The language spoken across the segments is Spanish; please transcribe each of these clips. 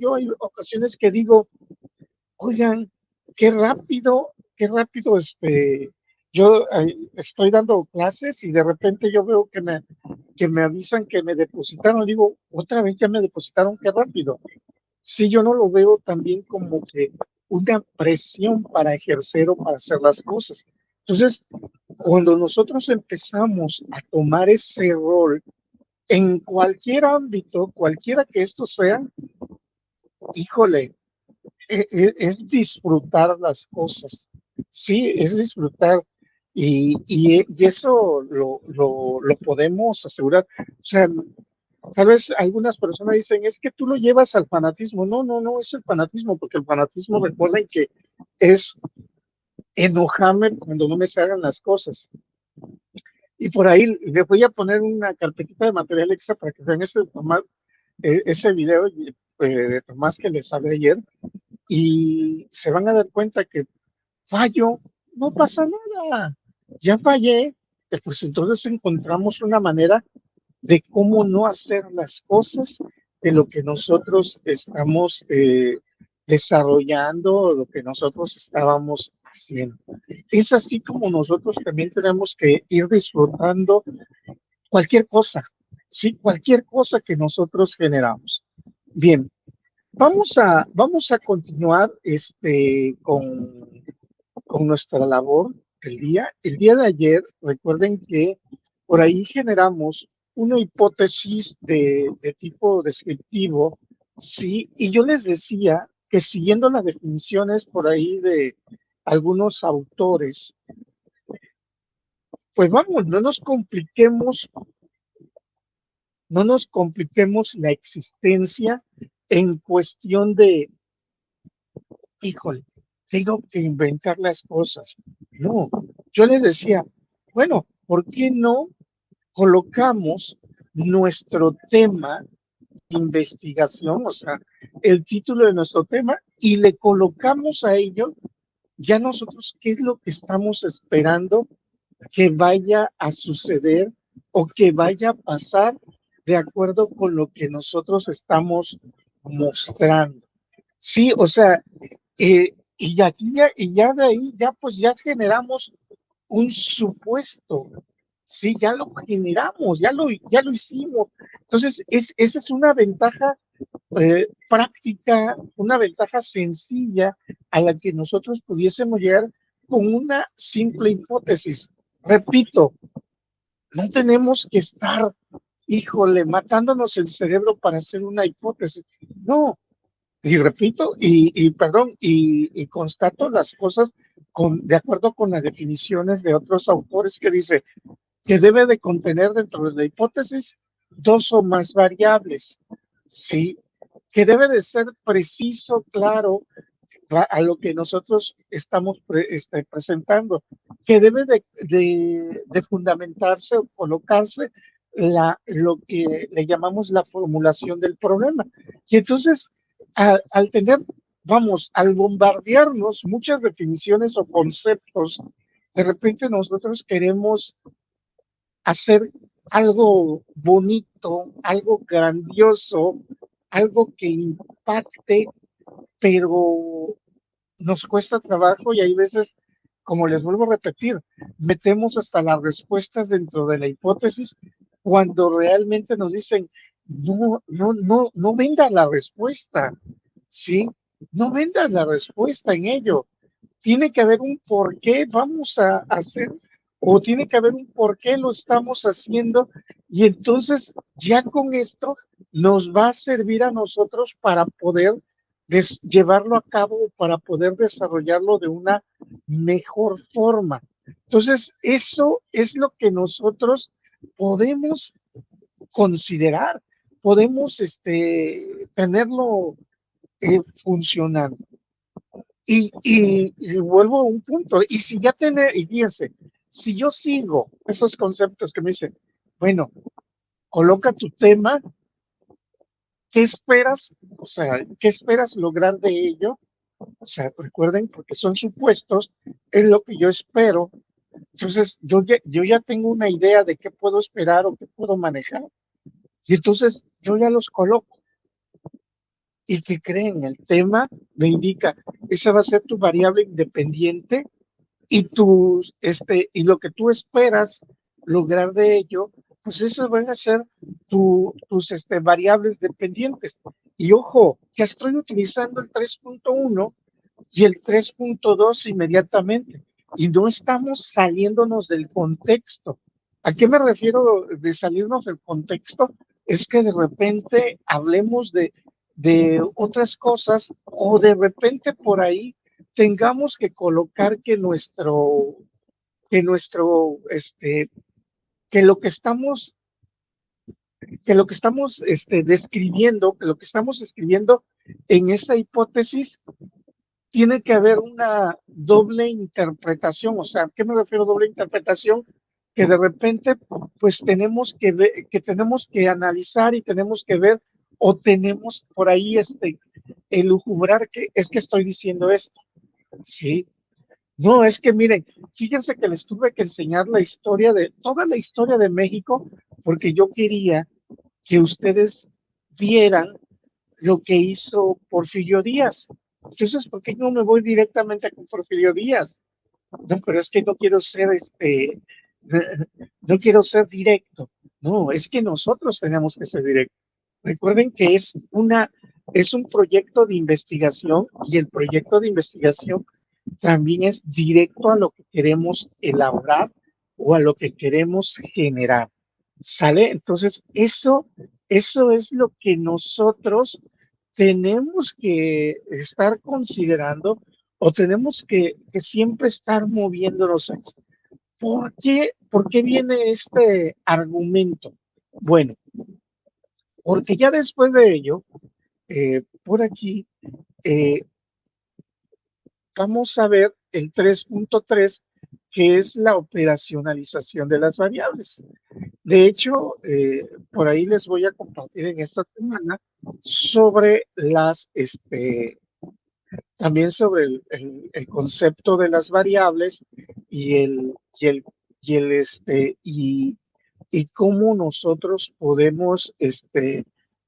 yo hay ocasiones que digo, oigan, qué rápido, yo estoy dando clases y de repente yo veo que me avisan que me depositaron, digo, otra vez ya me depositaron, qué rápido. Sí, yo no lo veo también como que una presión para ejercer o para hacer las cosas. Entonces, cuando nosotros empezamos a tomar ese rol en cualquier ámbito, cualquiera que esto sea, híjole, es disfrutar las cosas, sí, es disfrutar y eso lo podemos asegurar. O sea, tal vez algunas personas dicen, es que tú lo llevas al fanatismo. No, no, no es el fanatismo, porque el fanatismo, recuerden que es enojarme cuando no me se hagan las cosas. Y por ahí les voy a poner una carpetita de material extra para que vean ese video de Tomás que les hablé ayer y se van a dar cuenta que fallo, no pasa nada, ya fallé, pues entonces encontramos una manera de cómo no hacer las cosas de lo que nosotros estamos desarrollando, lo que nosotros estábamos haciendo. Es así como nosotros también tenemos que ir disfrutando cualquier cosa, ¿sí? Cualquier cosa que nosotros generamos. Bien, vamos a continuar con nuestra labor del día. El día de ayer, recuerden que por ahí generamos una hipótesis de tipo descriptivo, ¿sí? Y yo les decía que siguiendo las definiciones por ahí de algunos autores, pues vamos, no nos compliquemos la existencia en cuestión de, híjole, tengo que inventar las cosas. No, yo les decía, bueno, ¿por qué no colocamos nuestro tema de investigación, o sea, el título de nuestro tema, y le colocamos a ello ya nosotros qué es lo que estamos esperando que vaya a suceder o que vaya a pasar de acuerdo con lo que nosotros estamos mostrando? Sí, o sea, y ya de ahí, ya pues ya generamos un supuesto, sí, ya lo generamos, ya lo hicimos. Entonces, esa es una ventaja práctica, una ventaja sencilla a la que nosotros pudiésemos llegar con una simple hipótesis. Repito, no tenemos que estar, híjole, matándonos el cerebro para hacer una hipótesis. No, y repito, perdón, y constato las cosas de acuerdo con las definiciones de otros autores que dice que debe de contener dentro de la hipótesis dos o más variables, ¿sí? Que debe de ser preciso, claro, a lo que nosotros estamos presentando, que debe de fundamentarse o colocarse lo que le llamamos la formulación del problema. Y entonces, al tener, vamos, al bombardearnos muchas definiciones o conceptos, de repente nosotros queremos hacer algo bonito, algo grandioso, algo que impacte, pero nos cuesta trabajo y hay veces, como les vuelvo a repetir, metemos hasta las respuestas dentro de la hipótesis cuando realmente nos dicen, no venda la respuesta, ¿sí? No venda la respuesta en ello. Tiene que haber un por qué vamos a hacer o tiene que haber un por qué lo estamos haciendo y entonces ya con esto nos va a servir a nosotros para poder llevarlo a cabo, para poder desarrollarlo de una mejor forma. Entonces, eso es lo que nosotros podemos considerar, podemos tenerlo funcionando. Y vuelvo a un punto, y si ya y fíjense, si yo sigo esos conceptos que me dicen, bueno, coloca tu tema, ¿qué esperas? O sea, ¿qué esperas lograr de ello? O sea, recuerden, porque son supuestos, es lo que yo espero. Entonces, yo ya tengo una idea de qué puedo esperar o qué puedo manejar. Y entonces, yo ya los coloco. ¿Y qué creen? El tema me indica, esa va a ser tu variable independiente y y lo que tú esperas lograr de ello, pues eso van a ser tus variables dependientes. Y ojo, ya estoy utilizando el 3.1 y el 3.2 inmediatamente, y no estamos saliéndonos del contexto. ¿A qué me refiero de salirnos del contexto? Es que de repente hablemos de otras cosas o de repente por ahí tengamos que colocar que nuestro, que lo que estamos, que lo que estamos describiendo, que lo que estamos escribiendo en esa hipótesis tiene que haber una doble interpretación. O sea, ¿a qué me refiero a doble interpretación? Que de repente, pues tenemos que ver, que tenemos que analizar y tenemos que ver, o tenemos por ahí elucubrar que es que estoy diciendo esto. Sí. No, es que miren, fíjense que les tuve que enseñar toda la historia de México, porque yo quería que ustedes vieran lo que hizo Porfirio Díaz. Entonces, ¿por qué no me voy directamente con Porfirio Díaz? No, pero es que no quiero ser no quiero ser directo. No, es que nosotros tenemos que ser directos. Recuerden que es un proyecto de investigación, y el proyecto de investigación también es directo a lo que queremos elaborar o a lo que queremos generar. ¿Sale? Entonces, eso es lo que nosotros tenemos que estar considerando, o tenemos que siempre estar moviéndonos aquí. ¿Por qué viene este argumento? Bueno, porque ya después de ello, por aquí, eh, vamos a ver el 3.3, que es la operacionalización de las variables. De hecho, por ahí les voy a compartir en esta semana sobre también sobre el concepto de las variables y y el, y el, y cómo nosotros podemos,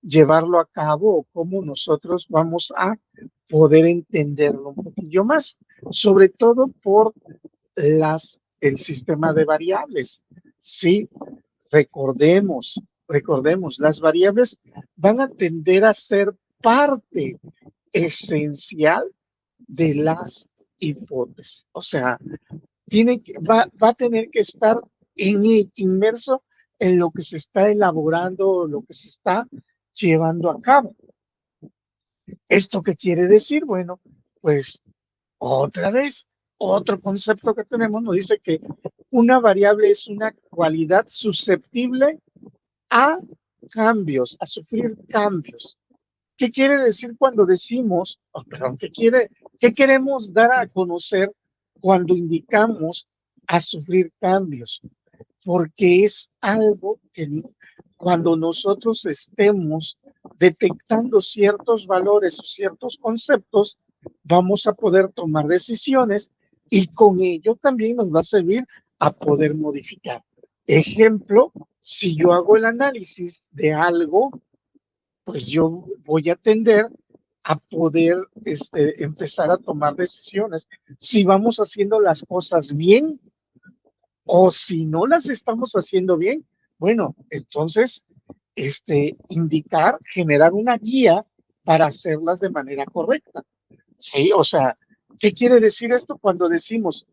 llevarlo a cabo, o cómo nosotros vamos a poder entenderlo un poquillo más, sobre todo por el sistema de variables. Sí, recordemos, las variables van a tender a ser parte esencial de las hipótesis. O sea, va a tener que estar inmerso en lo que se está elaborando, lo que se está llevando a cabo. ¿Esto qué quiere decir? Bueno, pues otra vez, otro concepto que tenemos nos dice que una variable es una cualidad susceptible a cambios, a sufrir cambios. ¿Qué quiere decir cuando decimos, perdón, qué queremos dar a conocer cuando indicamos a sufrir cambios? Porque es algo que cuando nosotros estemos detectando ciertos valores o ciertos conceptos, vamos a poder tomar decisiones, y con ello también nos va a servir a poder modificar. Ejemplo, si yo hago el análisis de algo, pues yo voy a tender a poder empezar a tomar decisiones si vamos haciendo las cosas bien, o si no las estamos haciendo bien. Bueno, entonces generar una guía para hacerlas de manera correcta. Sí, o sea, ¿qué quiere decir esto cuando decimos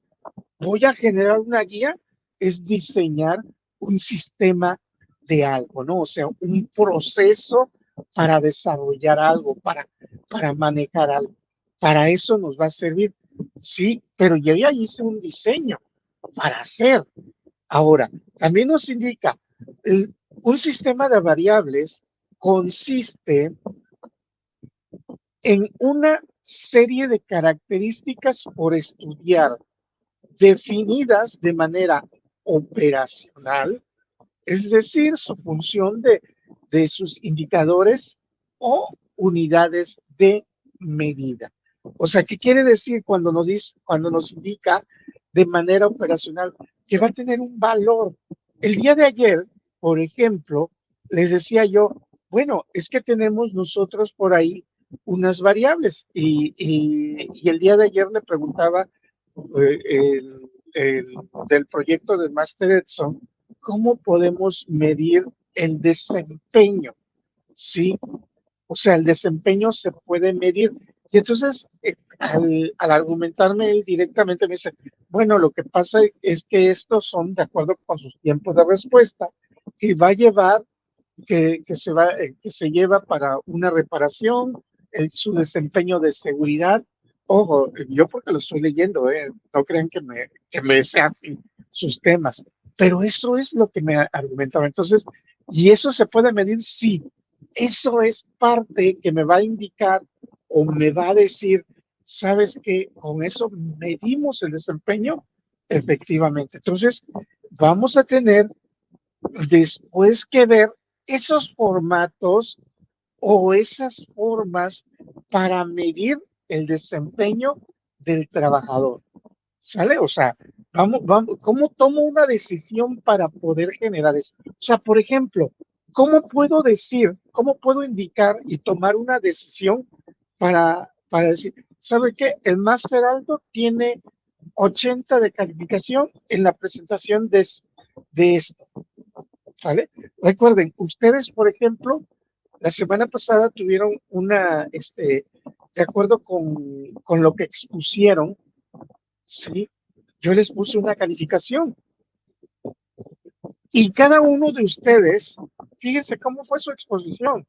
voy a generar una guía? Es diseñar un sistema de algo, ¿no? O sea, un proceso para desarrollar algo, para manejar algo. Para eso nos va a servir. Sí, pero yo ya hice un diseño para hacer. Ahora, también nos indica, un sistema de variables consiste en una serie de características por estudiar, definidas de manera operacional, es decir, su función de sus indicadores o unidades de medida. O sea, ¿qué quiere decir cuando nos indica de manera operacional? Que va a tener un valor. El día de ayer, por ejemplo, les decía yo, bueno, es que tenemos nosotros por ahí unas variables. Y el día de ayer le preguntaba del proyecto del Master Edson, ¿cómo podemos medir el desempeño? Sí, o sea, el desempeño se puede medir. Y entonces, al argumentarme él directamente, me dice, bueno, lo que pasa es que estos son de acuerdo con sus tiempos de respuesta, que va a llevar, que se lleva para una reparación, su desempeño de seguridad. Ojo, yo porque lo estoy leyendo, no crean que me sé así sus temas, pero eso es lo que me argumentaba. Entonces, ¿y eso se puede medir? Sí, eso es parte que me va a indicar o me va a decir, ¿sabes qué? Con eso medimos el desempeño efectivamente. Entonces, vamos a tener después que ver esos formatos o esas formas para medir el desempeño del trabajador. ¿Sale? O sea, ¿cómo tomo una decisión para poder generar eso? O sea, por ejemplo, ¿cómo puedo decir, cómo puedo indicar y tomar una decisión para decir, ¿sabe qué? El máster alto tiene 80 de calificación en la presentación de esto, ¿sale? Recuerden, ustedes, por ejemplo, la semana pasada tuvieron de acuerdo con lo que expusieron, ¿sí? Yo les puse una calificación y cada uno de ustedes, fíjense cómo fue su exposición,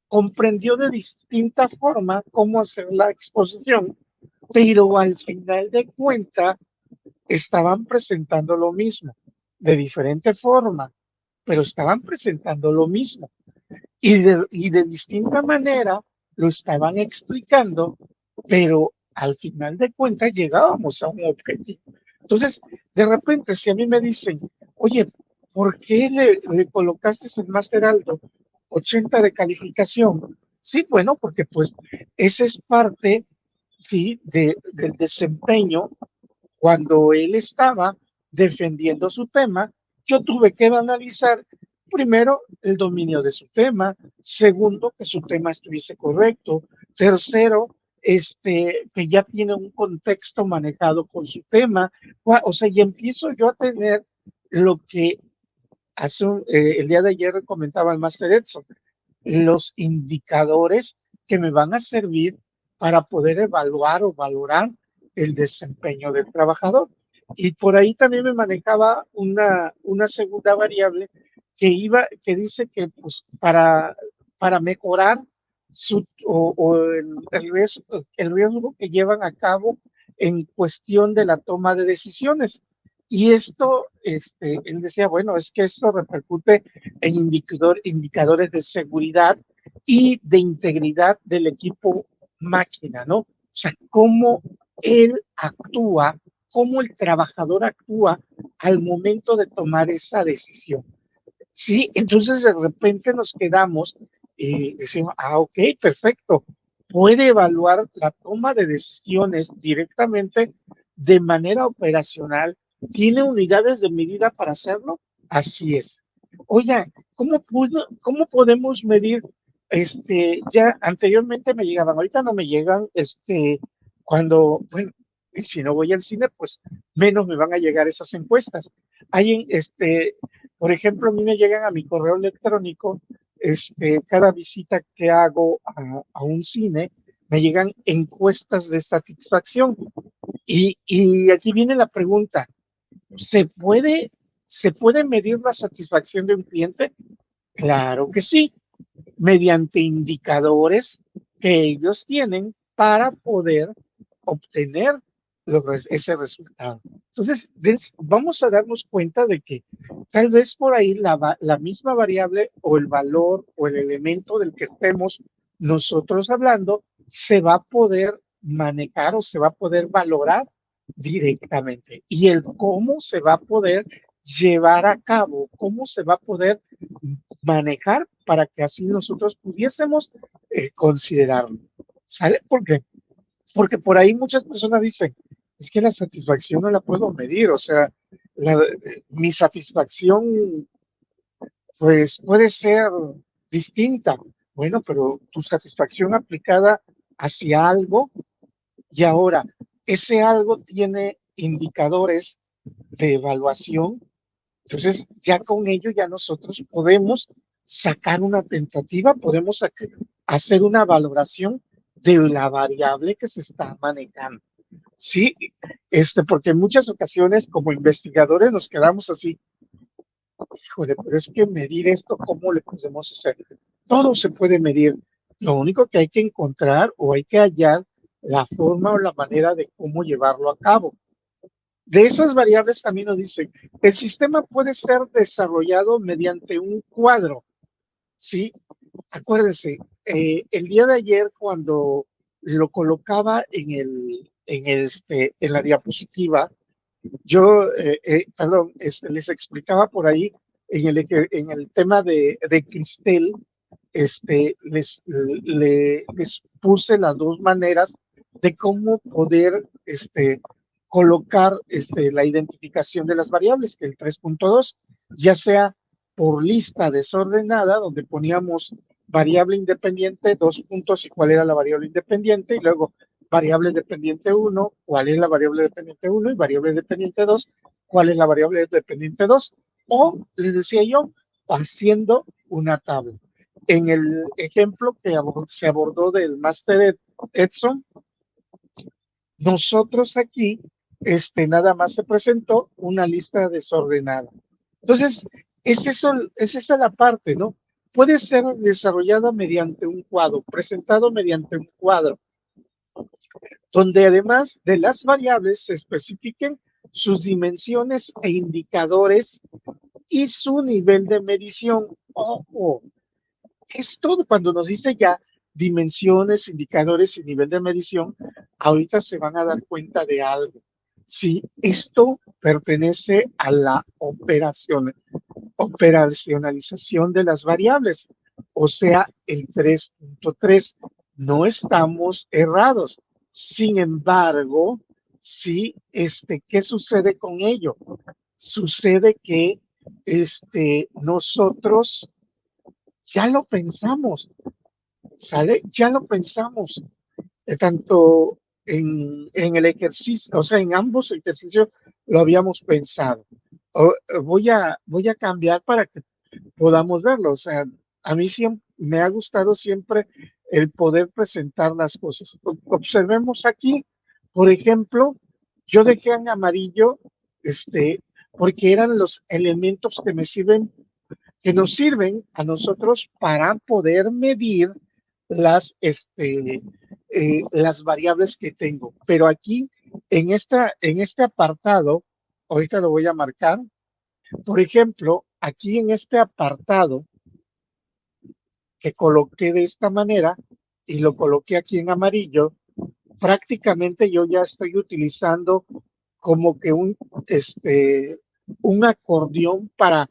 comprendió de distinta forma cómo hacer la exposición, pero al final de cuentas estaban presentando lo mismo, de diferente forma, pero estaban presentando lo mismo. Y de distinta manera lo estaban explicando, pero al final de cuentas llegábamos a un objetivo. Entonces, de repente, si a mí me dicen, oye, ¿por qué le colocaste el máster alto 80 de calificación? Sí, bueno, porque pues esa es parte, sí, del desempeño cuando él estaba defendiendo su tema. Yo tuve que analizar primero el dominio de su tema, segundo, que su tema estuviese correcto, tercero, que ya tiene un contexto manejado con su tema, o sea, y empiezo yo a tener lo que el día de ayer comentaba el Master Edson, los indicadores que me van a servir para poder evaluar o valorar el desempeño del trabajador. Y por ahí también me manejaba una segunda variable que dice que pues, para mejorar el riesgo que llevan a cabo en cuestión de la toma de decisiones. Y esto, él decía, bueno, es que esto repercute en indicadores de seguridad y de integridad del equipo máquina, ¿no? O sea, cómo él actúa, cómo el trabajador actúa al momento de tomar esa decisión. Sí, entonces de repente nos quedamos y decimos, ok, perfecto, puede evaluar la toma de decisiones directamente de manera operacional. ¿Tiene unidades de medida para hacerlo? Así es. Oye, ¿cómo podemos medir? Ya anteriormente me llegaban, ahorita no me llegan, bueno, y si no voy al cine, pues menos me van a llegar esas encuestas. Por ejemplo, a mí me llegan a mi correo electrónico, cada visita que hago a un cine, me llegan encuestas de satisfacción. Y aquí viene la pregunta, ¿se puede, ¿se puede medir la satisfacción de un cliente? Claro que sí, mediante indicadores que ellos tienen para poder obtener ese resultado. Entonces, vamos a darnos cuenta de que tal vez por ahí la misma variable o el valor o el elemento del que estemos nosotros hablando se va a poder manejar o se va a poder valorar directamente. Y el cómo se va a poder llevar a cabo, cómo se va a poder manejar para que así nosotros pudiésemos considerarlo. ¿Sale? ¿Por qué? Porque por ahí muchas personas dicen, es que la satisfacción no la puedo medir, o sea, mi satisfacción pues puede ser distinta. Bueno, pero tu satisfacción aplicada hacia algo y ahora ese algo tiene indicadores de evaluación. Entonces, ya con ello ya nosotros podemos sacar una tentativa, podemos hacer una valoración de la variable que se está manejando. Sí, porque en muchas ocasiones como investigadores nos quedamos así, híjole, pero es que medir esto, ¿cómo le podemos hacer? Todo se puede medir. Lo único que hay que encontrar o hay que hallar la forma o la manera de cómo llevarlo a cabo. De esas variables también nos dicen, el sistema puede ser desarrollado mediante un cuadro, ¿sí? Acuérdense, el día de ayer cuando lo colocaba en la diapositiva, yo, perdón, les explicaba por ahí en el tema de Cristel, les puse las dos maneras de cómo poder colocar la identificación de las variables, que el 3.2, ya sea por lista desordenada, donde poníamos variable independiente, dos puntos y cuál era la variable independiente, y luego variable dependiente 1, cuál es la variable dependiente 1 y variable dependiente 2, cuál es la variable dependiente 2, o les decía yo, haciendo una tabla. En el ejemplo que se abordó del máster Edson, nosotros aquí nada más se presentó una lista desordenada. Entonces, es esa la parte, ¿no? Puede ser desarrollada mediante un cuadro, presentado mediante un cuadro, donde además de las variables se especifiquen sus dimensiones e indicadores y su nivel de medición. Ojo, esto cuando nos dice ya dimensiones, indicadores y nivel de medición, ahorita se van a dar cuenta de algo. Si esto pertenece a la operacionalización de las variables, o sea, el 3.3. No estamos errados. Sin embargo, sí, ¿qué sucede con ello? Sucede que nosotros ya lo pensamos, ¿sale? Ya lo pensamos, tanto en el ejercicio, o sea, en ambos ejercicios lo habíamos pensado. Voy a cambiar para que podamos verlo. O sea, a mí siempre, me ha gustado siempre el poder presentar las cosas. Observemos aquí, por ejemplo, yo dejé en amarillo, porque eran los elementos que nos sirven a nosotros para poder medir las variables que tengo. Pero aquí, en este apartado, ahorita lo voy a marcar, por ejemplo, aquí en este apartado que coloqué de esta manera y lo coloqué aquí en amarillo, prácticamente yo ya estoy utilizando como que un acordeón para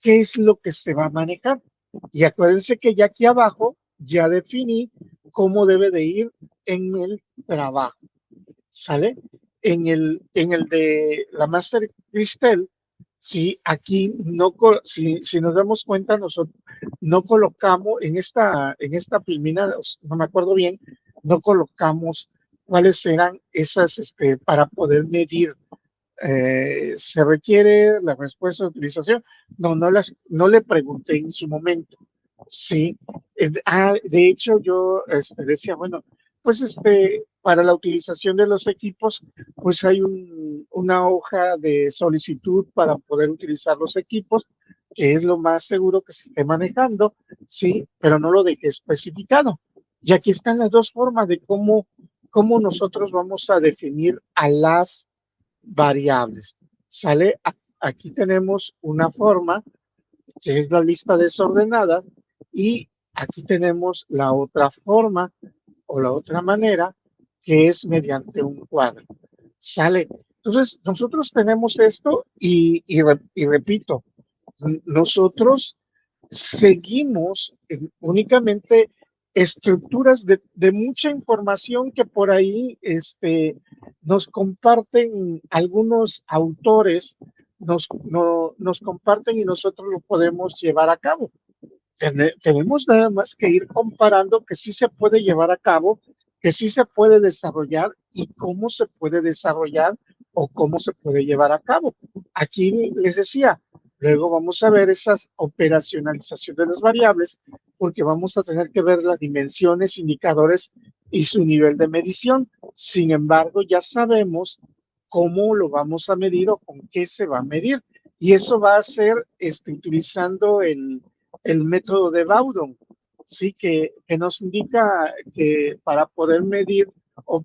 qué es lo que se va a manejar. Y acuérdense que ya aquí abajo ya definí cómo debe de ir en el trabajo, ¿sale? En el de la Master Cristel, si aquí no, si nos damos cuenta, nosotros no colocamos en esta filmina, no me acuerdo bien, no colocamos cuáles eran esas, para poder medir. ¿Se requiere la respuesta de utilización? No le pregunté en su momento. Sí. De hecho, yo decía, bueno, pues para la utilización de los equipos, pues hay una hoja de solicitud para poder utilizar los equipos, que es lo más seguro que se esté manejando, sí, pero no lo dejé especificado. Y aquí están las dos formas de cómo nosotros vamos a definir a las variables. ¿Sale? Aquí tenemos una forma que es la lista desordenada y aquí tenemos la otra forma o la otra manera que es mediante un cuadro. ¿Sale? Entonces, nosotros tenemos esto y repito, nosotros seguimos únicamente estructuras de mucha información que por ahí nos comparten algunos autores, nos comparten y nosotros lo podemos llevar a cabo. tenemos nada más que ir comparando que sí se puede llevar a cabo, que sí se puede desarrollar y cómo se puede desarrollar o cómo se puede llevar a cabo. Aquí les decía, luego vamos a ver esas operacionalización de las variables, porque vamos a tener que ver las dimensiones, indicadores y su nivel de medición. Sin embargo, ya sabemos cómo lo vamos a medir o con qué se va a medir. Y eso va a ser utilizando el método de Bowdon, sí, que nos indica que para poder medir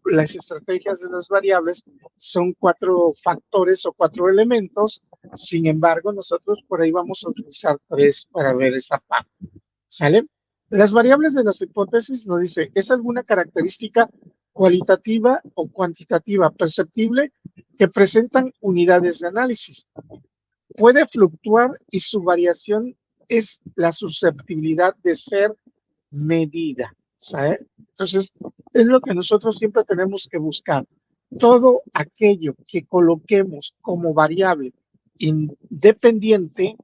las estrategias de las variables son 4 factores o 4 elementos. Sin embargo, nosotros por ahí vamos a utilizar 3 para ver esa parte. ¿Sale? Las variables de las hipótesis nos dice, ¿es alguna característica cualitativa o cuantitativa perceptible que presentan unidades de análisis? Puede fluctuar y su variación es la susceptibilidad de ser medida. ¿Sabe? Entonces, es lo que nosotros siempre tenemos que buscar. Todo aquello que coloquemos como variable independiente,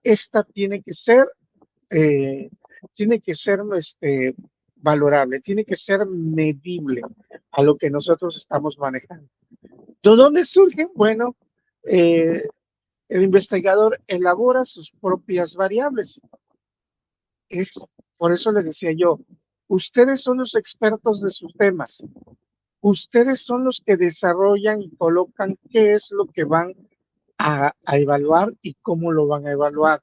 esta eh, tiene que ser valorable, tiene que ser medible a lo que nosotros estamos manejando. ¿De dónde surge? Bueno, eh, el investigador elabora sus propias variables. Es, por eso le decía yo, ustedes son los expertos de sus temas. Ustedes son los que desarrollan y colocan qué es lo que van a evaluar y cómo lo van a evaluar.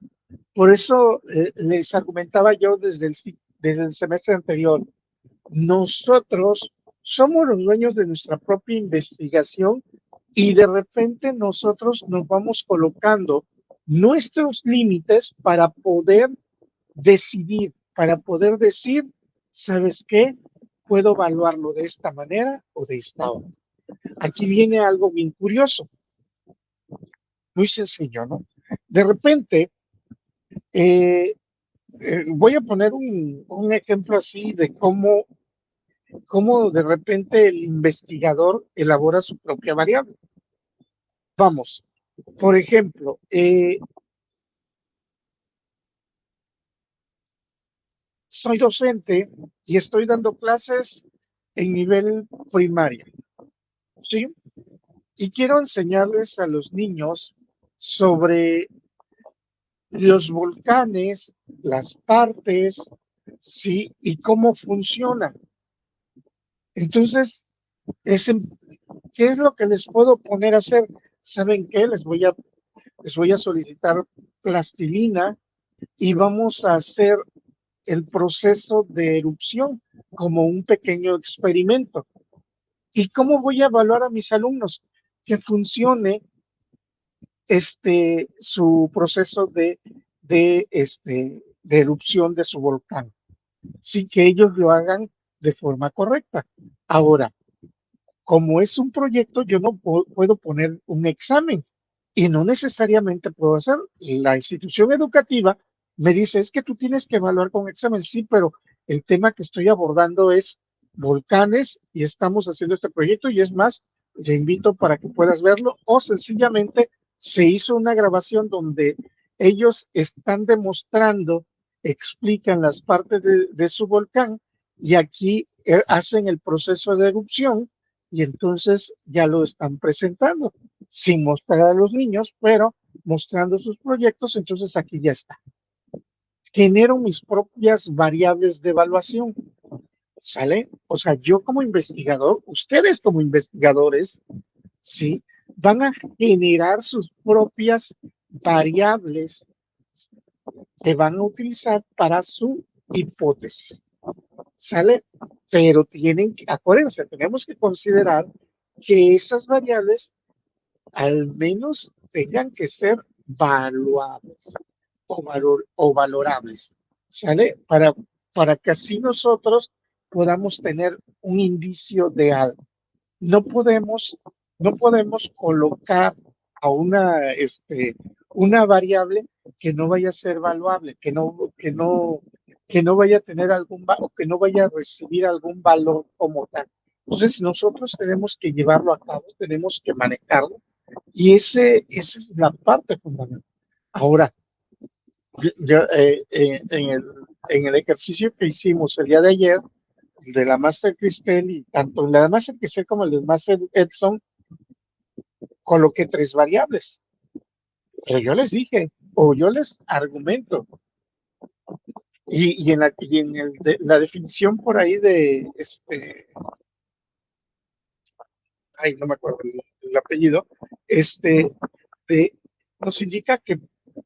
Por eso les argumentaba yo desde el semestre anterior, nosotros somos los dueños de nuestra propia investigación y de repente nosotros nos vamos colocando nuestros límites para poder decidir, para poder decir, ¿sabes qué? Puedo evaluarlo de esta manera o de esta otra. Aquí viene algo bien curioso, muy sencillo, ¿no? De repente, eh, voy a poner un ejemplo así de cómo de repente el investigador elabora su propia variable. Vamos, por ejemplo, soy docente y estoy dando clases en nivel primaria, ¿sí? Y quiero enseñarles a los niños sobre los volcanes, las partes, ¿sí? Y cómo funcionan. Entonces, ¿qué es lo que les puedo poner a hacer? ¿Saben qué? Les voy a solicitar plastilina y vamos a hacer el proceso de erupción como un pequeño experimento. ¿Y cómo voy a evaluar a mis alumnos? Que funcione su proceso de erupción de su volcán, sin que ellos lo hagan de forma correcta. Ahora, como es un proyecto, yo no puedo poner un examen y no necesariamente puedo hacer. La institución educativa me dice, es que tú tienes que evaluar con examen, sí, pero el tema que estoy abordando es volcanes y estamos haciendo este proyecto y es más, te invito para que puedas verlo o sencillamente se hizo una grabación donde ellos están demostrando, explican las partes de su volcán y aquí hacen el proceso de erupción y entonces ya lo están presentando sin mostrar a los niños, pero mostrando sus proyectos, entonces aquí ya está. Genero mis propias variables de evaluación, ¿sale? O sea, yo como investigador, ustedes como investigadores, ¿sí? Van a generar sus propias variables que van a utilizar para su hipótesis, ¿sale? Pero acuérdense, tenemos que considerar que esas variables al menos tengan que ser valuables o valorables, ¿sale? Para que así nosotros podamos tener un indicio de algo. No podemos, no podemos colocar a una variable que no vaya a ser valuable, que no vaya a tener o que no vaya a recibir algún valor como tal. Entonces, nosotros tenemos que llevarlo a cabo, tenemos que manejarlo y esa es la parte fundamental. Ahora, En el ejercicio que hicimos el día de ayer, de la Master Cristel, y tanto la Master Cristel como el de Master Edson, coloqué tres variables. Pero yo les dije, o yo les argumento, y la definición por ahí de ay, no me acuerdo el apellido, de, nos indica que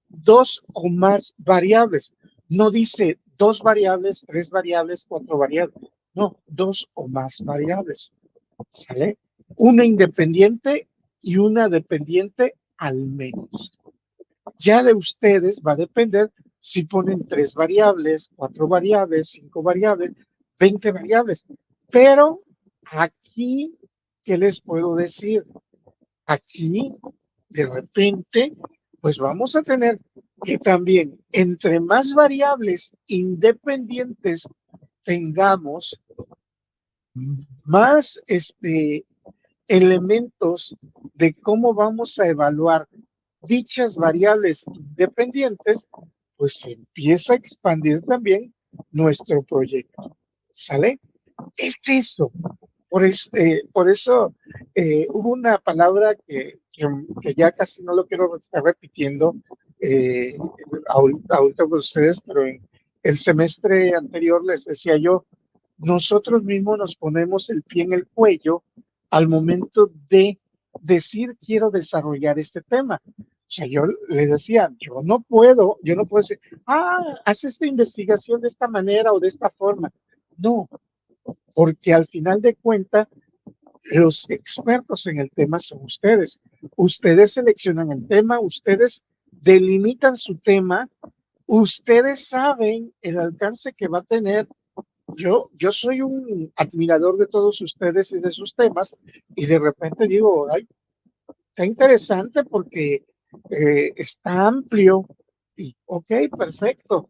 dos o más variables. No dice dos variables, tres variables, cuatro variables. No, dos o más variables. ¿Sale? Una independiente y una dependiente al menos. Ya de ustedes va a depender si ponen tres variables, cuatro variables, cinco variables, 20 variables. Pero aquí, ¿qué les puedo decir? Aquí, de repente, pues vamos a tener que también, entre más variables independientes tengamos, más elementos de cómo vamos a evaluar dichas variables independientes, pues se empieza a expandir también nuestro proyecto. ¿Sale? Es eso. Por eso hubo una palabra que ya casi no lo quiero estar repitiendo ahorita con ustedes, pero en el semestre anterior les decía yo, nosotros mismos nos ponemos el pie en el cuello al momento de decir quiero desarrollar este tema. O sea, yo les decía, yo no puedo decir, haz esta investigación de esta manera o de esta forma. No, porque al final de cuentas, los expertos en el tema son ustedes. Ustedes seleccionan el tema, ustedes delimitan su tema, ustedes saben el alcance que va a tener. Yo soy un admirador de todos ustedes y de sus temas, y de repente digo, ay, está interesante porque está amplio, y ok, perfecto,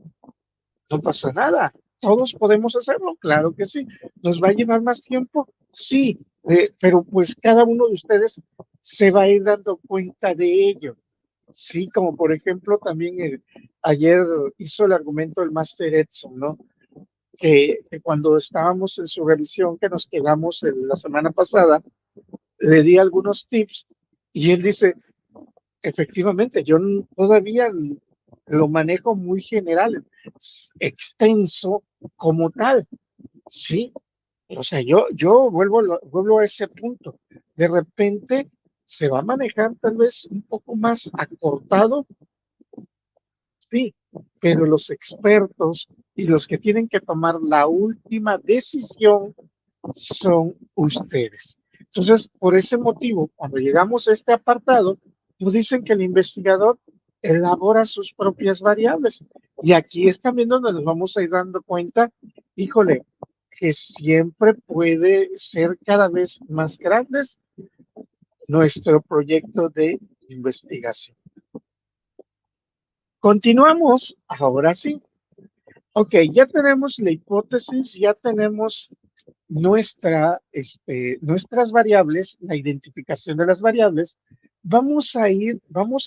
no pasa nada. ¿Todos podemos hacerlo? Claro que sí. ¿Nos va a llevar más tiempo? Sí, pero pues cada uno de ustedes se va a ir dando cuenta de ello. Sí, como por ejemplo también ayer hizo el argumento el Master Edson, ¿no? Que cuando estábamos en su revisión, que nos quedamos la semana pasada, le di algunos tips y él dice, efectivamente, yo todavía lo manejo muy general, extenso como tal, ¿sí? O sea, yo vuelvo a ese punto. De repente se va a manejar tal vez un poco más acortado, sí, pero los expertos y los que tienen que tomar la última decisión son ustedes. Entonces, por ese motivo, cuando llegamos a este apartado, nos dicen que el investigador elabora sus propias variables. Y aquí es también donde nos vamos a ir dando cuenta, híjole, que siempre puede ser cada vez más grandes nuestro proyecto de investigación. Continuamos, ahora sí. Ok, ya tenemos la hipótesis, ya tenemos nuestras variables, la identificación de las variables. Vamos a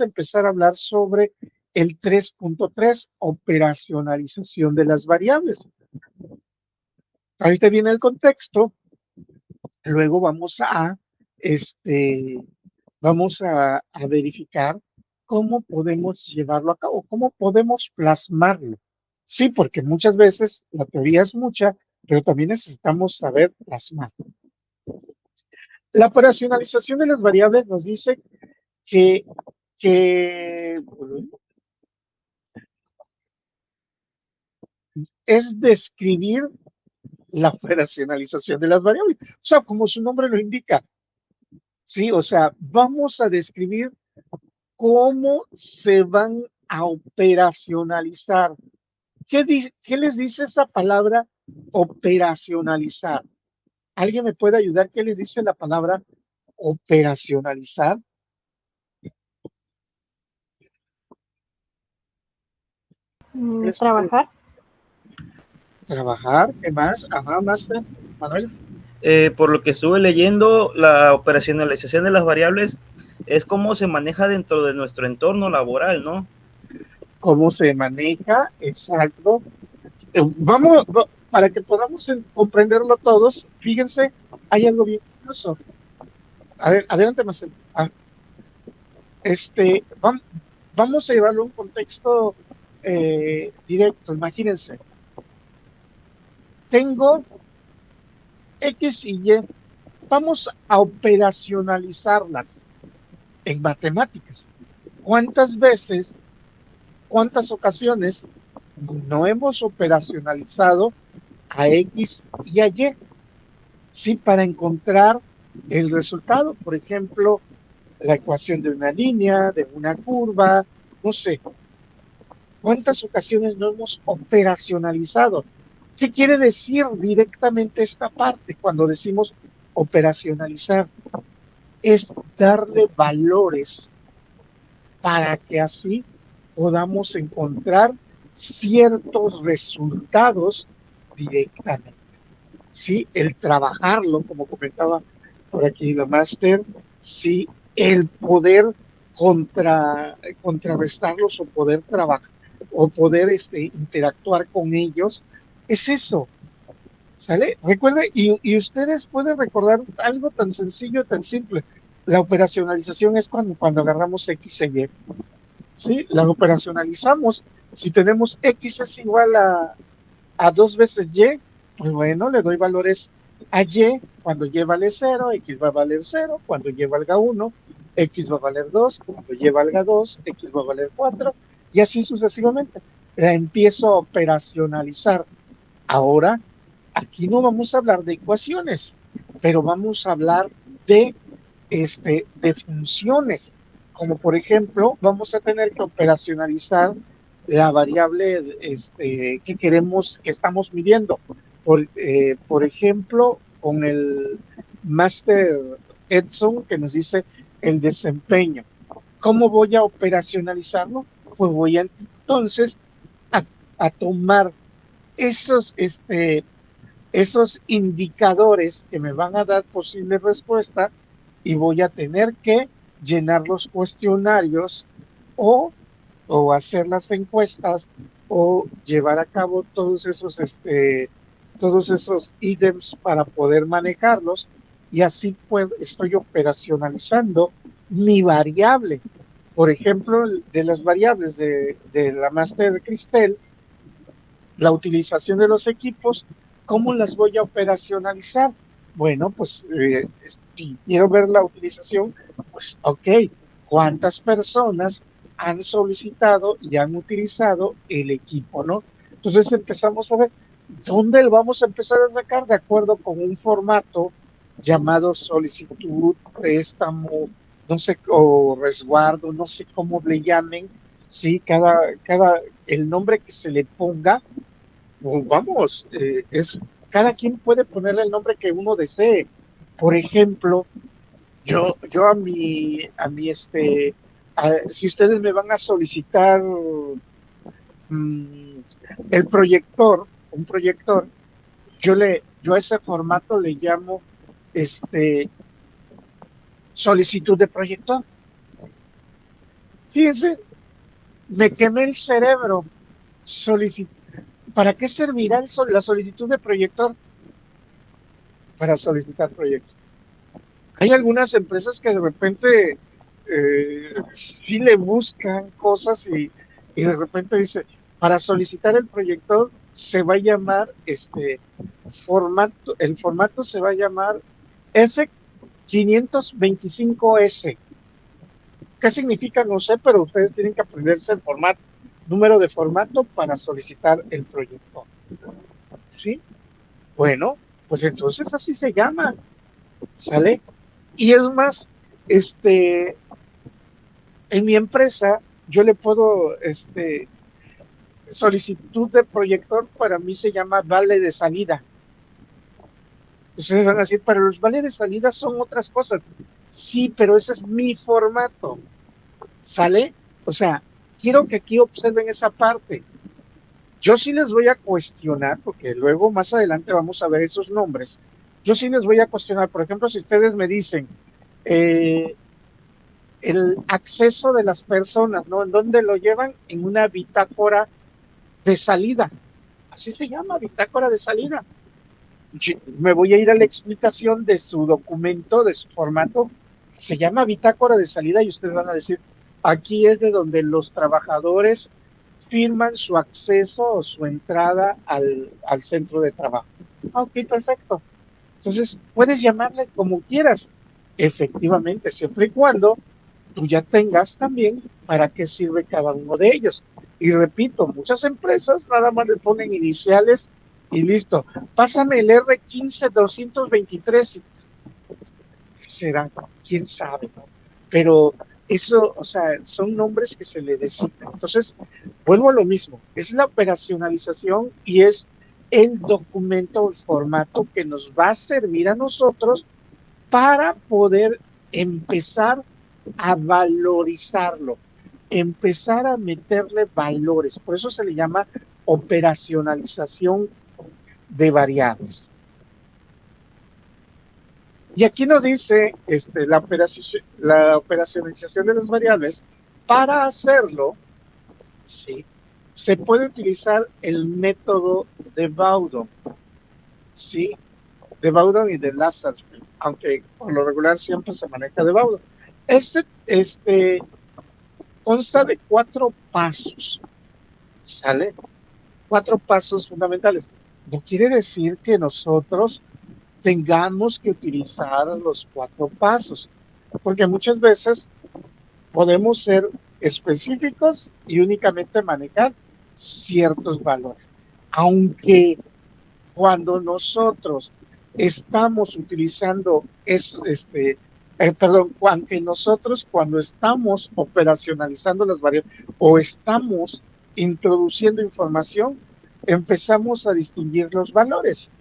empezar a hablar sobre el 3.3, operacionalización de las variables. Ahorita viene el contexto, luego vamos a verificar cómo podemos llevarlo a cabo, cómo podemos plasmarlo. Sí, porque muchas veces la teoría es mucha, pero también necesitamos saber plasmar. La operacionalización de las variables nos dice que es describir la operacionalización de las variables. O sea, como su nombre lo indica, sí, o sea, vamos a describir cómo se van a operacionalizar. ¿Qué les dice esa palabra operacionalizar? ¿Alguien me puede ayudar? ¿Qué les dice la palabra operacionalizar? Trabajar. Trabajar, ¿qué más? Ajá, Master, Manuel. Por lo que estuve leyendo, la operacionalización de las variables es cómo se maneja dentro de nuestro entorno laboral, ¿no? cómo se maneja, exacto. Vamos, para que podamos comprenderlo todos, fíjense, hay algo bien curioso. A ver, adelante, Marcelo. Vamos a llevarlo a un contexto directo. Imagínense, tengo X y Y, vamos a operacionalizarlas en matemáticas. ¿Cuántas veces, cuántas ocasiones no hemos operacionalizado a X y a Y? Sí, para encontrar el resultado, por ejemplo, la ecuación de una línea, de una curva, no sé. ¿Cuántas ocasiones no hemos operacionalizado? ¿Qué quiere decir directamente esta parte cuando decimos operacionalizar? Es darle valores para que así podamos encontrar ciertos resultados directamente. ¿Sí? El trabajarlo, como comentaba por aquí la máster, ¿sí? El poder contrarrestarlos o poder trabajar o poder interactuar con ellos, es eso, ¿sale? Recuerden, y ustedes pueden recordar algo tan sencillo, tan simple. La operacionalización es cuando agarramos X e Y, ¿sí? La operacionalizamos. Si tenemos X es igual a 2 veces Y, pues bueno, le doy valores a Y, cuando Y vale 0, X va a valer 0, cuando Y valga 1, X va a valer 2, cuando Y valga 2, X va a valer 4, y así sucesivamente. La empiezo a operacionalizar. Ahora, aquí no vamos a hablar de ecuaciones, pero vamos a hablar de, de funciones, como por ejemplo, vamos a tener que operacionalizar la variable que queremos, que estamos midiendo. Por ejemplo, con el Master Edson que nos dice el desempeño. ¿Cómo voy a operacionalizarlo? Pues voy a entonces a tomar esos, esos indicadores que me van a dar posible respuesta y voy a tener que llenar los cuestionarios o, o hacer las encuestas o llevar a cabo todos esos ítems para poder manejarlos y así pues estoy operacionalizando mi variable. Por ejemplo, de las variables de la máster de Cristel, la utilización de los equipos, ¿cómo las voy a operacionalizar? Bueno, pues si quiero ver la utilización, pues ok, ¿cuántas personas han solicitado y han utilizado el equipo, ¿no? Entonces empezamos a ver dónde lo vamos a empezar a sacar de acuerdo con un formato llamado solicitud, préstamo, no sé, o resguardo, no sé cómo le llamen, sí, el nombre que se le ponga, pues vamos, cada quien puede ponerle el nombre que uno desee. Por ejemplo, yo si ustedes me van a solicitar mm, el proyector, un proyector, yo a ese formato le llamo solicitud de proyector. Fíjense, me quemé el cerebro. ¿Para qué servirá la solicitud de proyector? Para solicitar proyectos. Hay algunas empresas que de repente sí le buscan cosas y de repente dice, para solicitar el proyector se va a llamar formato, el formato se va a llamar EFEC 525S. ¿Qué significa? No sé, pero ustedes tienen que aprenderse el formato, número de formato para solicitar el proyector. ¿Sí? Bueno, pues entonces así se llama, ¿sale? Y es más, en mi empresa yo le puedo, solicitud de proyector para mí se llama vale de salida. Ustedes van a decir, pero los vales de salida son otras cosas. Sí, pero ese es mi formato, ¿sale? O sea, quiero que aquí observen esa parte. Yo sí les voy a cuestionar, porque luego más adelante vamos a ver esos nombres. Yo sí les voy a cuestionar, por ejemplo, si ustedes me dicen, el acceso de las personas, ¿no? ¿En dónde lo llevan? En una bitácora de salida. Así se llama, bitácora de salida. Me voy a ir a la explicación de su documento, de su formato. Se llama bitácora de salida y ustedes van a decir, aquí es de donde los trabajadores firman su acceso o su entrada al centro de trabajo. Ok, perfecto. Entonces, puedes llamarle como quieras, efectivamente, siempre y cuando tú ya tengas también para qué sirve cada uno de ellos. Y repito, muchas empresas nada más le ponen iniciales y listo. Pásame el R15223. ¿Qué será? ¿Quién sabe? ¿No? Pero eso, o sea, son nombres que se le designan. Entonces, vuelvo a lo mismo. Es la operacionalización y es el documento o el formato que nos va a servir a nosotros para poder empezar a valorizarlo, empezar a meterle valores. Por eso se le llama operacionalización de variables. Y aquí nos dice la operacionalización de las variables. Para hacerlo, ¿sí? Se puede utilizar el método de Bowden, ¿sí? De Bowden y de Lazarus, aunque por lo regular siempre se maneja de Bowden. Este consta de 4 pasos, ¿sale? 4 pasos fundamentales. No quiere decir que nosotros tengamos que utilizar los 4 pasos, porque muchas veces podemos ser específicos y únicamente manejar ciertos valores. Aunque cuando nosotros estamos utilizando eso, aunque nosotros cuando estamos operacionalizando las variables o estamos introduciendo información, empezamos a distinguir los valores.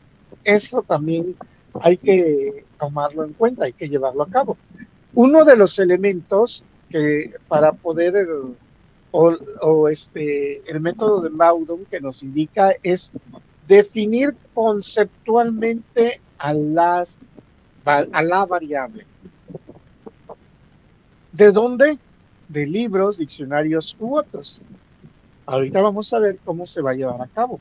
Eso también hay que tomarlo en cuenta, hay que llevarlo a cabo. Uno de los elementos que para poder el método de Bowden que nos indica es definir conceptualmente a la variable. ¿De dónde? De libros, diccionarios u otros. Ahorita vamos a ver cómo se va a llevar a cabo.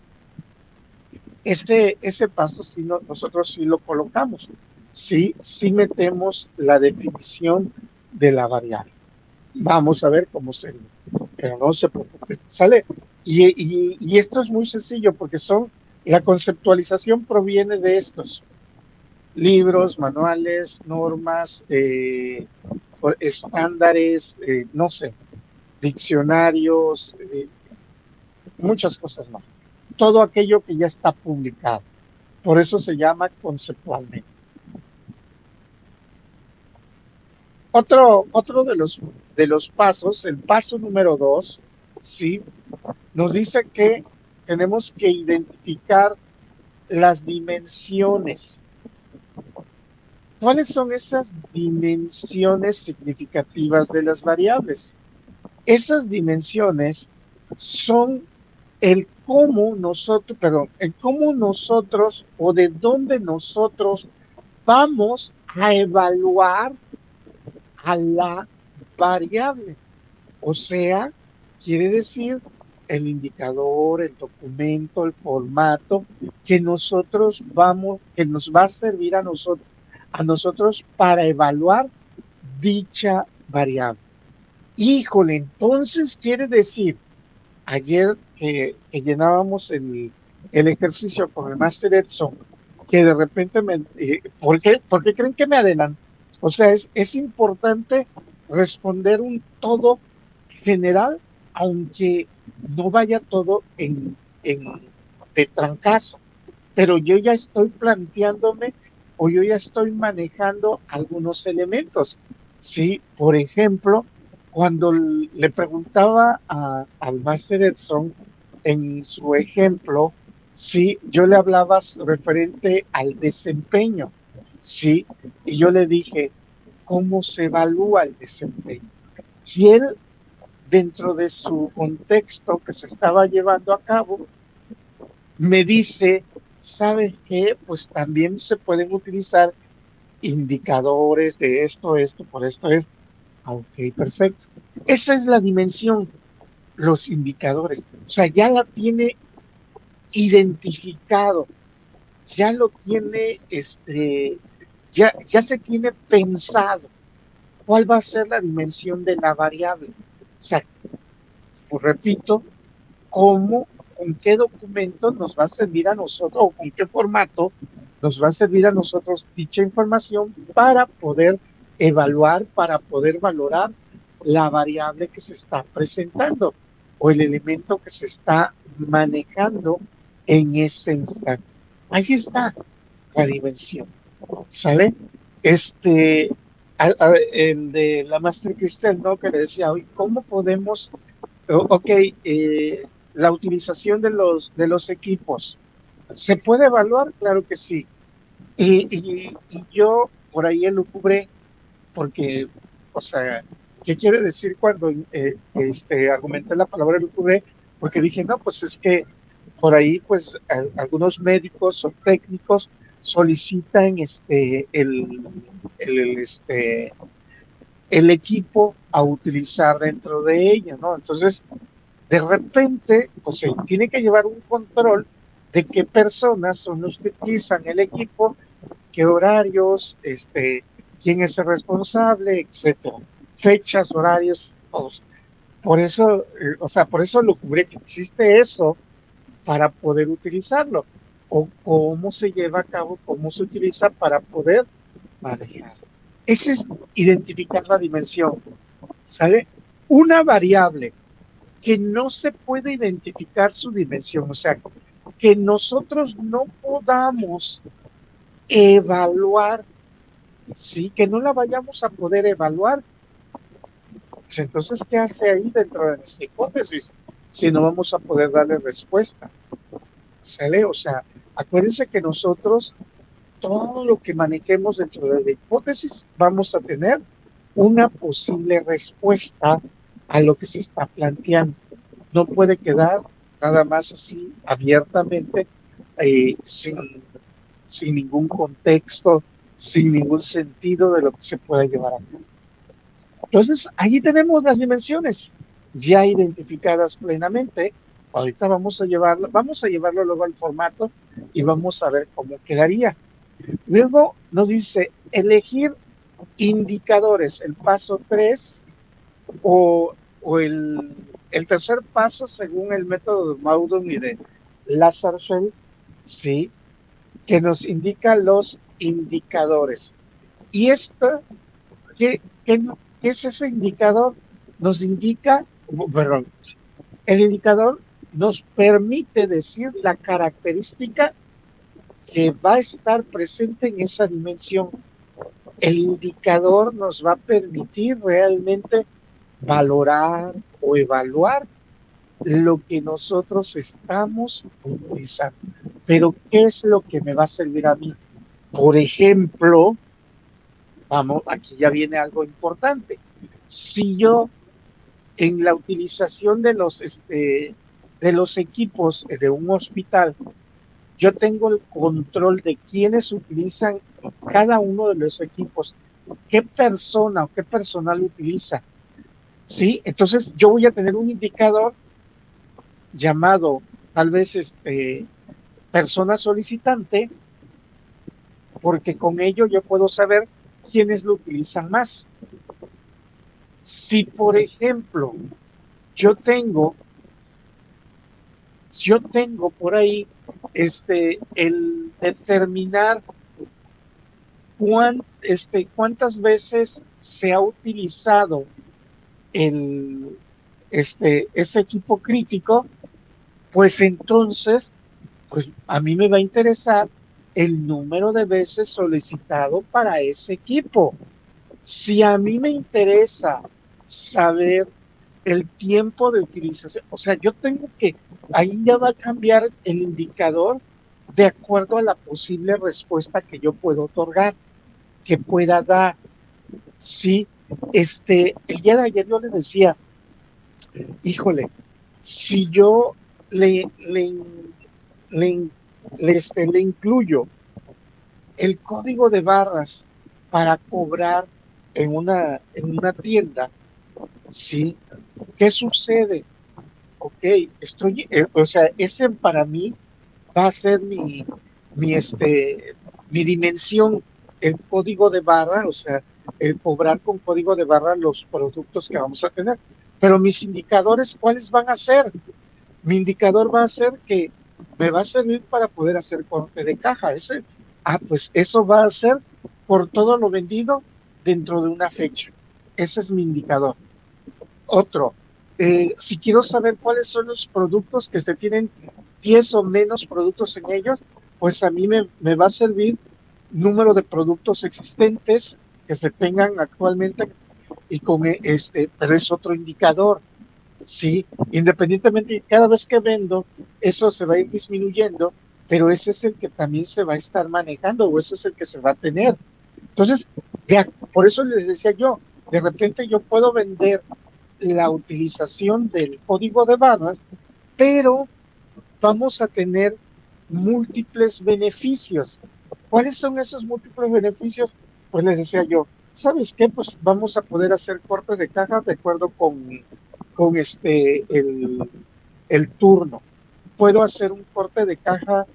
Ese paso sí nosotros sí lo colocamos. Sí metemos la definición de la variable. Vamos a ver cómo se ve. Pero no se preocupen, ¿sale? Y esto es muy sencillo porque la conceptualización proviene de estos libros, manuales, normas, estándares, no sé, diccionarios, muchas cosas más. Todo aquello que ya está publicado. Por eso se llama conceptualmente. Otro de los pasos, el paso número 2, ¿sí? Nos dice que tenemos que identificar las dimensiones. ¿Cuáles son esas dimensiones significativas de las variables? Esas dimensiones son el cómo nosotros o de dónde nosotros vamos a evaluar a la variable. O sea, quiere decir el indicador, el documento, el formato que nos va a servir a nosotros para evaluar dicha variable. Híjole, entonces quiere decir, ayer que llenábamos el ejercicio con el Master Edson, que de repente ¿por qué creen que me adelanto? O sea, es importante responder un todo general, aunque no vaya todo de trancazo, pero yo ya estoy planteándome o yo ya estoy manejando algunos elementos. Sí, por ejemplo, cuando le preguntaba al Master Edson en su ejemplo, sí, yo le hablaba referente al desempeño, sí, y yo le dije, ¿cómo se evalúa el desempeño? Y él, dentro de su contexto que se estaba llevando a cabo, me dice, ¿sabes qué? Pues también se pueden utilizar indicadores de esto, por esto. Ok, perfecto. Esa es la dimensión, los indicadores. O sea, ya la tiene identificado, ya lo tiene, ya se tiene pensado cuál va a ser la dimensión de la variable. O sea, pues repito, cómo, con qué documento nos va a servir a nosotros o con qué formato nos va a servir a nosotros dicha información para poder evaluar, para poder valorar la variable que se está presentando o el elemento que se está manejando en ese instante. Ahí está la dimensión, ¿sale? Este, el de la Master Crystal, ¿no? Que le decía, hoy, ¿cómo podemos ok, la utilización de los equipos. ¿Se puede evaluar? Claro que sí. Y yo por ahí elucubré, porque, o sea, ¿qué quiere decir cuando argumenté la palabra elucubré? Porque dije, no, pues es que por ahí, pues, algunos médicos o técnicos solicitan el equipo a utilizar dentro de ella, ¿no? Entonces, de repente, pues se tiene que llevar un control de qué personas son los que utilizan el equipo, qué horarios, quién es el responsable, etcétera. Fechas, horarios, todos. Por eso, o sea, por eso lo cubre que existe eso para poder utilizarlo. O cómo se lleva a cabo, cómo se utiliza para poder manejar. Ese es identificar la dimensión. ¿Sale? Una variable que no se puede identificar su dimensión, o sea, que nosotros no podamos evaluar, ¿sí? Que no la vayamos a poder evaluar. Pues entonces, ¿qué hace ahí dentro de nuestra hipótesis? Si no vamos a poder darle respuesta, ¿sale? O sea, acuérdense que nosotros, todo lo que manejemos dentro de la hipótesis, vamos a tener una posible respuesta a lo que se está planteando. No puede quedar nada más así abiertamente, sin ningún contexto, sin ningún sentido de lo que se pueda llevar a cabo. Entonces, ahí tenemos las dimensiones ya identificadas plenamente. Ahorita vamos a llevarlo luego al formato y vamos a ver cómo quedaría. Luego nos dice elegir indicadores, el paso 3 o el tercer paso según el método de Maudon y de Lazarfeld, ¿sí? Que nos indica los indicadores. Y esto, ¿qué es ese indicador? Nos indica, perdón, el indicador nos permite decir la característica que va a estar presente en esa dimensión. El indicador nos va a permitir realmente valorar o evaluar lo que nosotros estamos utilizando. Pero, ¿qué es lo que me va a servir a mí? Por ejemplo, vamos, aquí ya viene algo importante. Si yo en la utilización de los equipos de un hospital, yo tengo el control de quiénes utilizan cada uno de los equipos, qué persona o qué personal utiliza, ¿sí? Entonces yo voy a tener un indicador llamado tal vez persona solicitante, porque con ello yo puedo saber quiénes lo utilizan más. Si, por ejemplo, yo tengo, yo tengo por ahí el determinar cuántas veces se ha utilizado el, ese equipo crítico, pues entonces, pues a mí me va a interesar el número de veces solicitado para ese equipo. Si a mí me interesa saber el tiempo de utilización, o sea, yo tengo que, ahí ya va a cambiar el indicador de acuerdo a la posible respuesta que yo puedo otorgar, que pueda dar. Sí, el día de ayer yo le decía, híjole, si yo le, le, le, le incluyo el código de barras para cobrar en una tienda, ¿sí? ¿Qué sucede? Ok, o sea, ese para mí va a ser mi dimensión, el código de barra, o sea, el cobrar con código de barra los productos que vamos a tener. Pero mis indicadores, ¿cuáles van a ser? Mi indicador va a ser que me va a servir para poder hacer corte de caja. Pues eso va a ser por todo lo vendido dentro de una fecha. Ese es mi indicador. Otro, si quiero saber cuáles son los productos que se tienen 10 o menos productos en ellos, pues a mí me va a servir número de productos existentes que se tengan actualmente y pero es otro indicador, ¿sí? Independientemente, cada vez que vendo, eso se va a ir disminuyendo, pero ese es el que también se va a estar manejando o ese es el que se va a tener. Entonces, ya, por eso les decía yo, de repente yo puedo vender la utilización del código de barras, pero vamos a tener múltiples beneficios. ¿Cuáles son esos múltiples beneficios? Pues les decía yo, ¿sabes qué? Pues vamos a poder hacer cortes de caja de acuerdo con el turno. Puedo hacer un corte de caja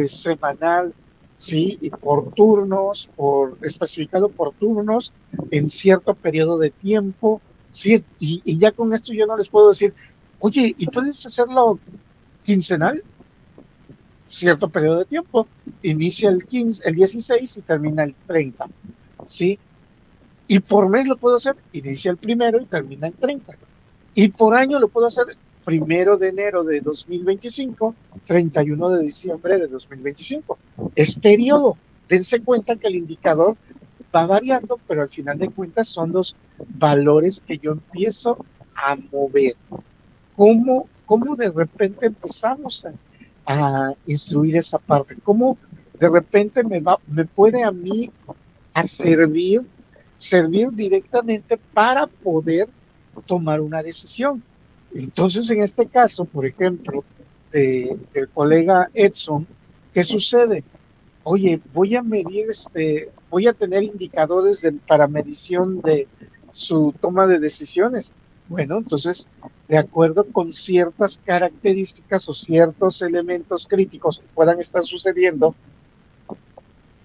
semanal, ¿sí? Y por turnos, especificado por turnos, en cierto periodo de tiempo, ¿sí? Y ya con esto yo no les puedo decir, oye, ¿y puedes hacerlo quincenal? Cierto periodo de tiempo, inicia el 16 y termina el 30, ¿sí? Y por mes lo puedo hacer, inicia el primero y termina el 30. Y por año lo puedo hacer 1 de enero de 2025, 31 de diciembre de 2025. Es periodo. Dense cuenta que el indicador va variando, pero al final de cuentas son los valores que yo empiezo a mover. ¿Cómo de repente empezamos a instruir esa parte? ¿Cómo de repente me puede a mí a servir directamente para poder tomar una decisión? Entonces, en este caso, por ejemplo, del colega Edson, ¿qué sucede? Oye, voy a tener indicadores para medición de su toma de decisiones. Bueno, entonces, de acuerdo con ciertas características o ciertos elementos críticos que puedan estar sucediendo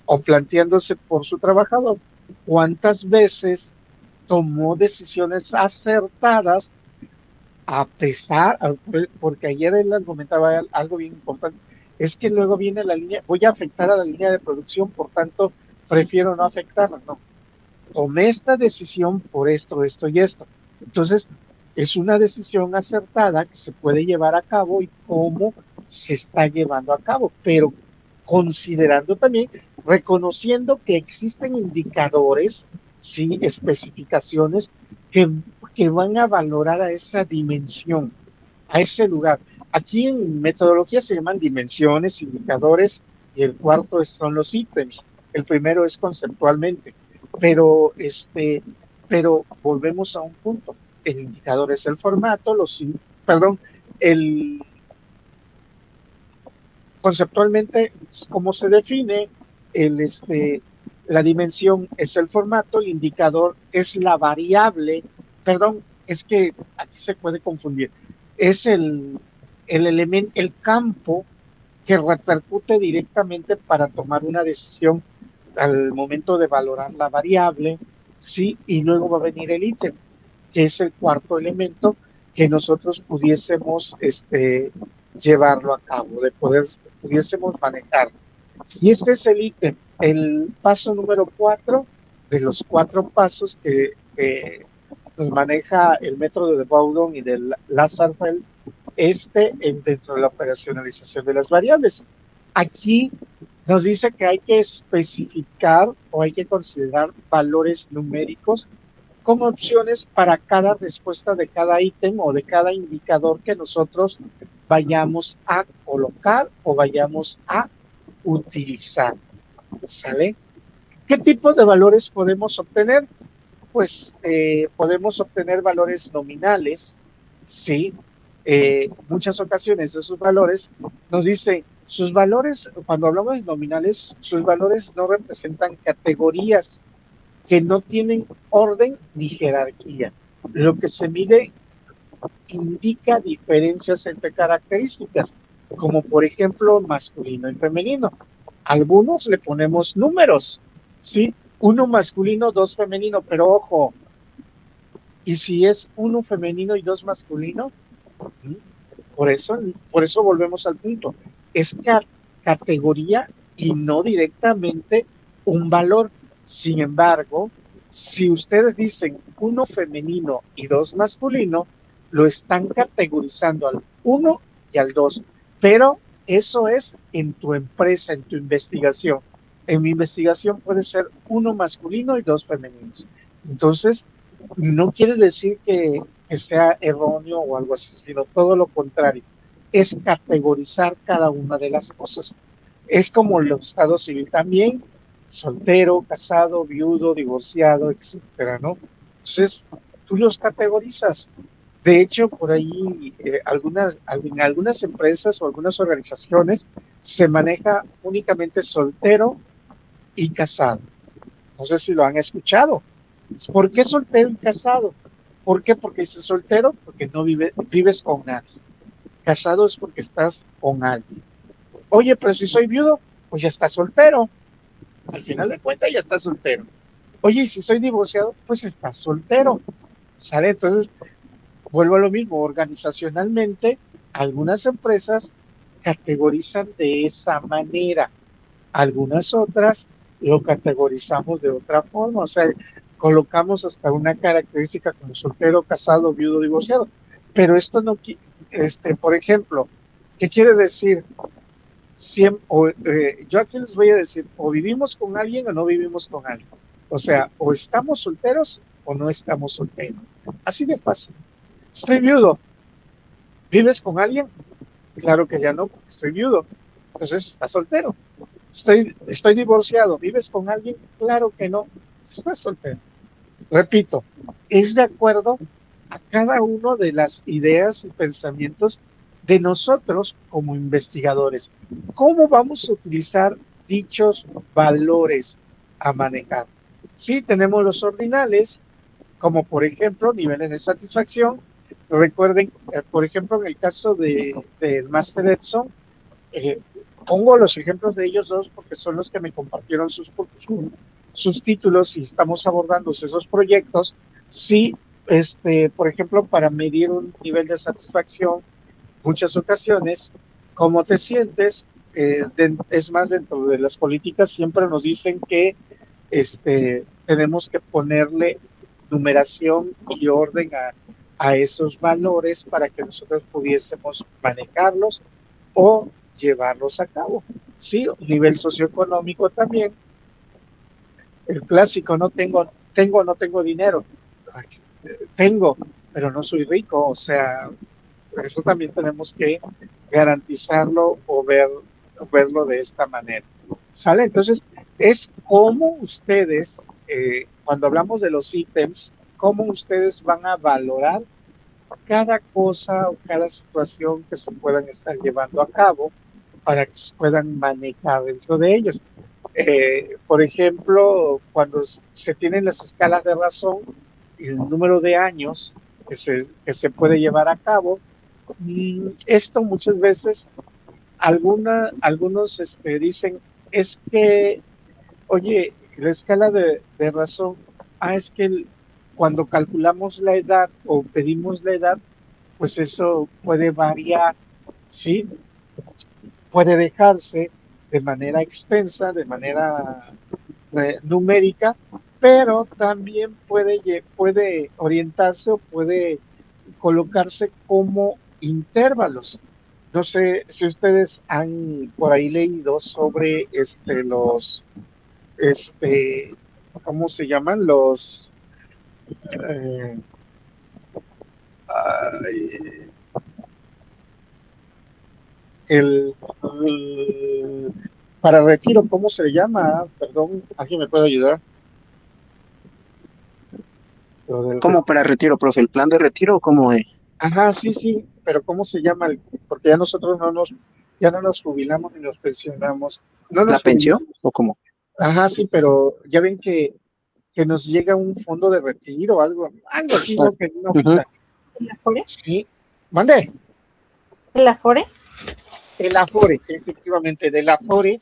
o planteándose por su trabajador, ¿cuántas veces tomó decisiones acertadas porque ayer él argumentaba algo bien importante, es que luego viene la línea, voy a afectar a la línea de producción, por tanto, prefiero no afectarla, no. Tomé esta decisión por esto, esto y esto. Entonces, es una decisión acertada que se puede llevar a cabo y cómo se está llevando a cabo, pero considerando también, reconociendo que existen indicadores, sí, especificaciones que, que van a valorar a esa dimensión, a ese lugar. Aquí en metodología se llaman dimensiones, indicadores, y el cuarto son los ítems. El primero es conceptualmente, pero pero volvemos a un punto. El indicador es el formato, perdón, el conceptualmente cómo se define, el la dimensión es el formato, el indicador es la variable, perdón, es que aquí se puede confundir, es el elemento, el campo que repercute directamente para tomar una decisión al momento de valorar la variable, ¿sí? Y luego va a venir el ítem, que es el cuarto elemento que nosotros pudiésemos llevarlo a cabo, pudiésemos manejar. Y este es el ítem, el paso número 4 de los 4 pasos que nos maneja el método de Boudon y de Lazarsfeld, dentro de la operacionalización de las variables. Aquí nos dice que hay que especificar o hay que considerar valores numéricos con opciones para cada respuesta de cada ítem o de cada indicador que nosotros vayamos a colocar o vayamos a utilizar. ¿Sale? ¿Qué tipo de valores podemos obtener? Pues podemos obtener valores nominales, ¿sí? Muchas ocasiones esos valores nos dicen, sus valores, cuando hablamos de nominales, sus valores no representan categorías, que no tienen orden ni jerarquía. Lo que se mide indica diferencias entre características, como por ejemplo masculino y femenino. Algunos le ponemos números, ¿sí? Uno masculino, dos femenino, pero ojo, ¿y si es uno femenino y dos masculino? Por eso volvemos al punto. Es categoría y no directamente un valor. Sin embargo, si ustedes dicen uno femenino y dos masculino, lo están categorizando al uno y al dos. Pero eso es en tu empresa, en tu investigación. En mi investigación puede ser uno masculino y dos femeninos. Entonces, no quiere decir que sea erróneo o algo así, sino todo lo contrario. Es categorizar cada una de las cosas. Es como el estado civil también, soltero, casado, viudo, divorciado, etcétera, ¿no? Entonces, tú los categorizas. De hecho, por ahí, en algunas empresas o algunas organizaciones se maneja únicamente soltero y casado. No sé si lo han escuchado. ¿Por qué soltero y casado? ¿Por qué? Porque dices soltero, porque no vives con nadie. Casado es porque estás con alguien. Oye, pero si soy viudo, pues ya estás soltero. Al final de cuentas ya estás soltero. Oye, y si soy divorciado, pues estás soltero. ¿Sale? Entonces, vuelvo a lo mismo. Organizacionalmente, algunas empresas categorizan de esa manera. Algunas otras lo categorizamos de otra forma, o sea, colocamos hasta una característica como soltero, casado, viudo, divorciado. Pero esto no, por ejemplo, ¿qué quiere decir? Yo aquí les voy a decir, o vivimos con alguien o no vivimos con alguien. O sea, o estamos solteros o no estamos solteros. Así de fácil. Estoy viudo. ¿Vives con alguien? Claro que ya no, porque estoy viudo. Entonces estás soltero. Estoy divorciado. ¿Vives con alguien? Claro que no. Estás soltero. Repito, es de acuerdo a cada una de las ideas y pensamientos de nosotros como investigadores. ¿Cómo vamos a utilizar dichos valores a manejar? Sí, tenemos los ordinales, como por ejemplo niveles de satisfacción. Recuerden, por ejemplo, en el caso del Master Edson, eh, pongo los ejemplos de ellos dos porque son los que me compartieron sus títulos y estamos abordando esos proyectos. Sí, por ejemplo, para medir un nivel de satisfacción, muchas ocasiones, ¿cómo te sientes? Es más, dentro de las políticas siempre nos dicen que tenemos que ponerle numeración y orden a esos valores para que nosotros pudiésemos manejarlos o llevarlos a cabo. Sí, nivel socioeconómico también. El clásico, no tengo dinero. Tengo, pero no soy rico. O sea, eso también tenemos que garantizarlo o verlo de esta manera. ¿Sale? Entonces, es como ustedes, cuando hablamos de los ítems, cómo ustedes van a valorar cada cosa o cada situación que se puedan estar llevando a cabo para que se puedan manejar dentro de ellos. Por ejemplo, cuando se tienen las escalas de razón, el número de años que se puede llevar a cabo, esto muchas veces algunos dicen, es que, oye, la escala de razón, es que cuando calculamos la edad o pedimos la edad, pues eso puede variar, ¿sí? Puede dejarse de manera extensa, de manera numérica, pero también puede orientarse o puede colocarse como intervalos. No sé si ustedes han por ahí leído sobre ¿cómo se llaman? Eh, ay, el para retiro, ¿cómo se le llama? Perdón, ¿alguien me puede ayudar? ¿Cómo para retiro, profe? ¿El plan de retiro cómo es? Ajá, sí, sí, pero ¿cómo se llama? Porque ya nosotros ya no nos jubilamos ni nos pensionamos. No ¿La nos pensión jubilamos. o cómo? Ajá, sí, pero ya ven que que nos llega un fondo de retiro, algo así, ¿no? Que no, Ujú. ¿El Afore? sí, mande. ¿El Afore? El Afore, efectivamente, del Afore,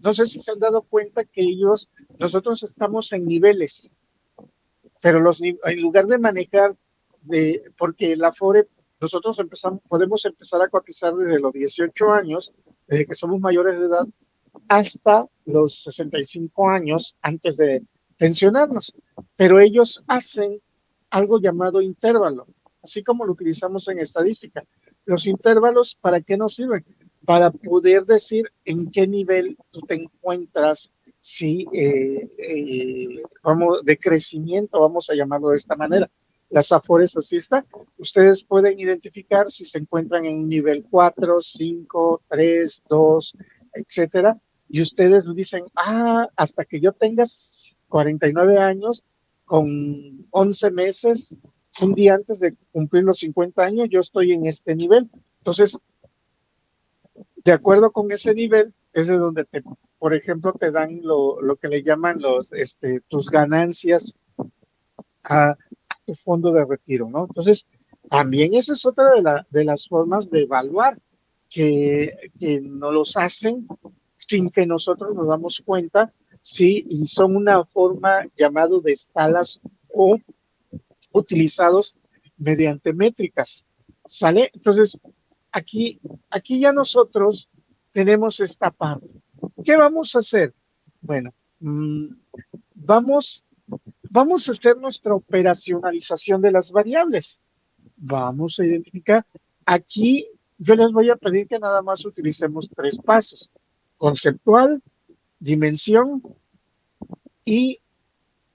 no sé si se han dado cuenta que nosotros estamos en niveles, pero en lugar de manejar, porque el Afore, nosotros podemos empezar a cotizar desde los 18 años, desde que somos mayores de edad, hasta los 65 años antes de pensionarnos. Pero ellos hacen algo llamado intervalo, así como lo utilizamos en estadística. Los intervalos, ¿para qué nos sirven? Para poder decir en qué nivel tú te encuentras, si vamos de crecimiento, vamos a llamarlo de esta manera. Las afores así están. Ustedes pueden identificar si se encuentran en un nivel 4, 5, 3, 2, etcétera, y ustedes dicen, hasta que yo tenga 49 años, con 11 meses, un día antes de cumplir los 50 años, yo estoy en este nivel. Entonces, de acuerdo con ese nivel, es de donde por ejemplo, te dan lo que le llaman tus ganancias a tu fondo de retiro, ¿no? Entonces, también esa es otra de las formas de evaluar que nos los hacen sin que nosotros nos damos cuenta, sí, y son una forma llamado de escalas o utilizados mediante métricas, ¿sale? Entonces, aquí ya nosotros tenemos esta parte. ¿Qué vamos a hacer? Bueno, vamos a hacer nuestra operacionalización de las variables. Vamos a identificar. Aquí yo les voy a pedir que nada más utilicemos 3 pasos: conceptual, dimensión y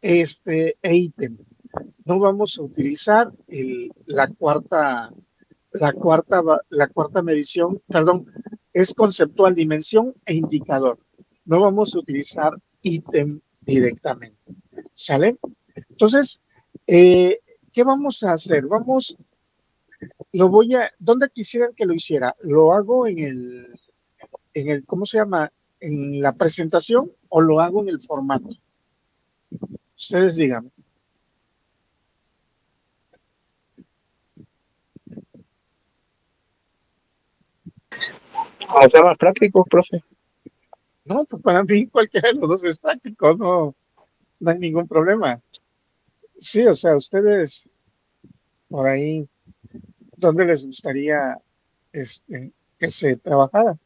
ítem. No vamos a utilizar la cuarta medición, perdón, es conceptual, dimensión e indicador. No vamos a utilizar ítem directamente. ¿Sale? Entonces, ¿qué vamos a hacer? ¿Dónde quisieran que lo hiciera? ¿Lo hago ¿cómo se llama? ¿En la presentación o lo hago en el formato? Ustedes digan. O sea, más práctico, profe. No, pues para mí cualquiera de los dos es práctico, no hay ningún problema. Sí, o sea, ustedes por ahí, ¿dónde les gustaría que se trabajara?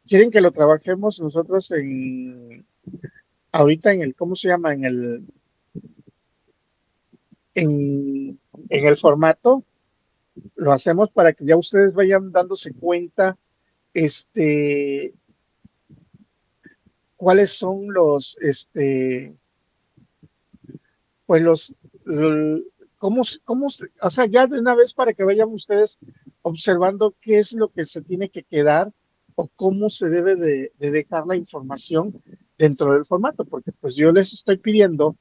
¿Quieren que lo trabajemos nosotros ahorita ¿cómo se llama? En el formato? Lo hacemos para que ya ustedes vayan dándose cuenta, cuáles son pues o sea, ya de una vez para que vayan ustedes observando qué es lo que se tiene que quedar o cómo se debe de dejar la información dentro del formato, porque pues yo les estoy pidiendo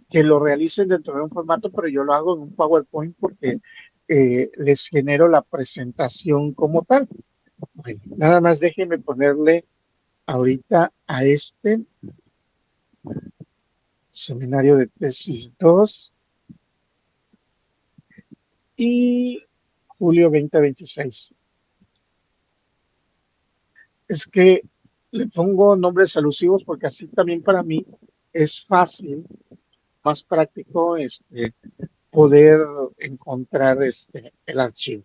que lo realicen dentro de un formato, pero yo lo hago en un PowerPoint porque les genero la presentación como tal. Bueno, nada más déjenme ponerle ahorita a seminario de tesis 2 y julio 2026. Es que le pongo nombres alusivos porque así también para mí es fácil, más práctico poder encontrar el archivo.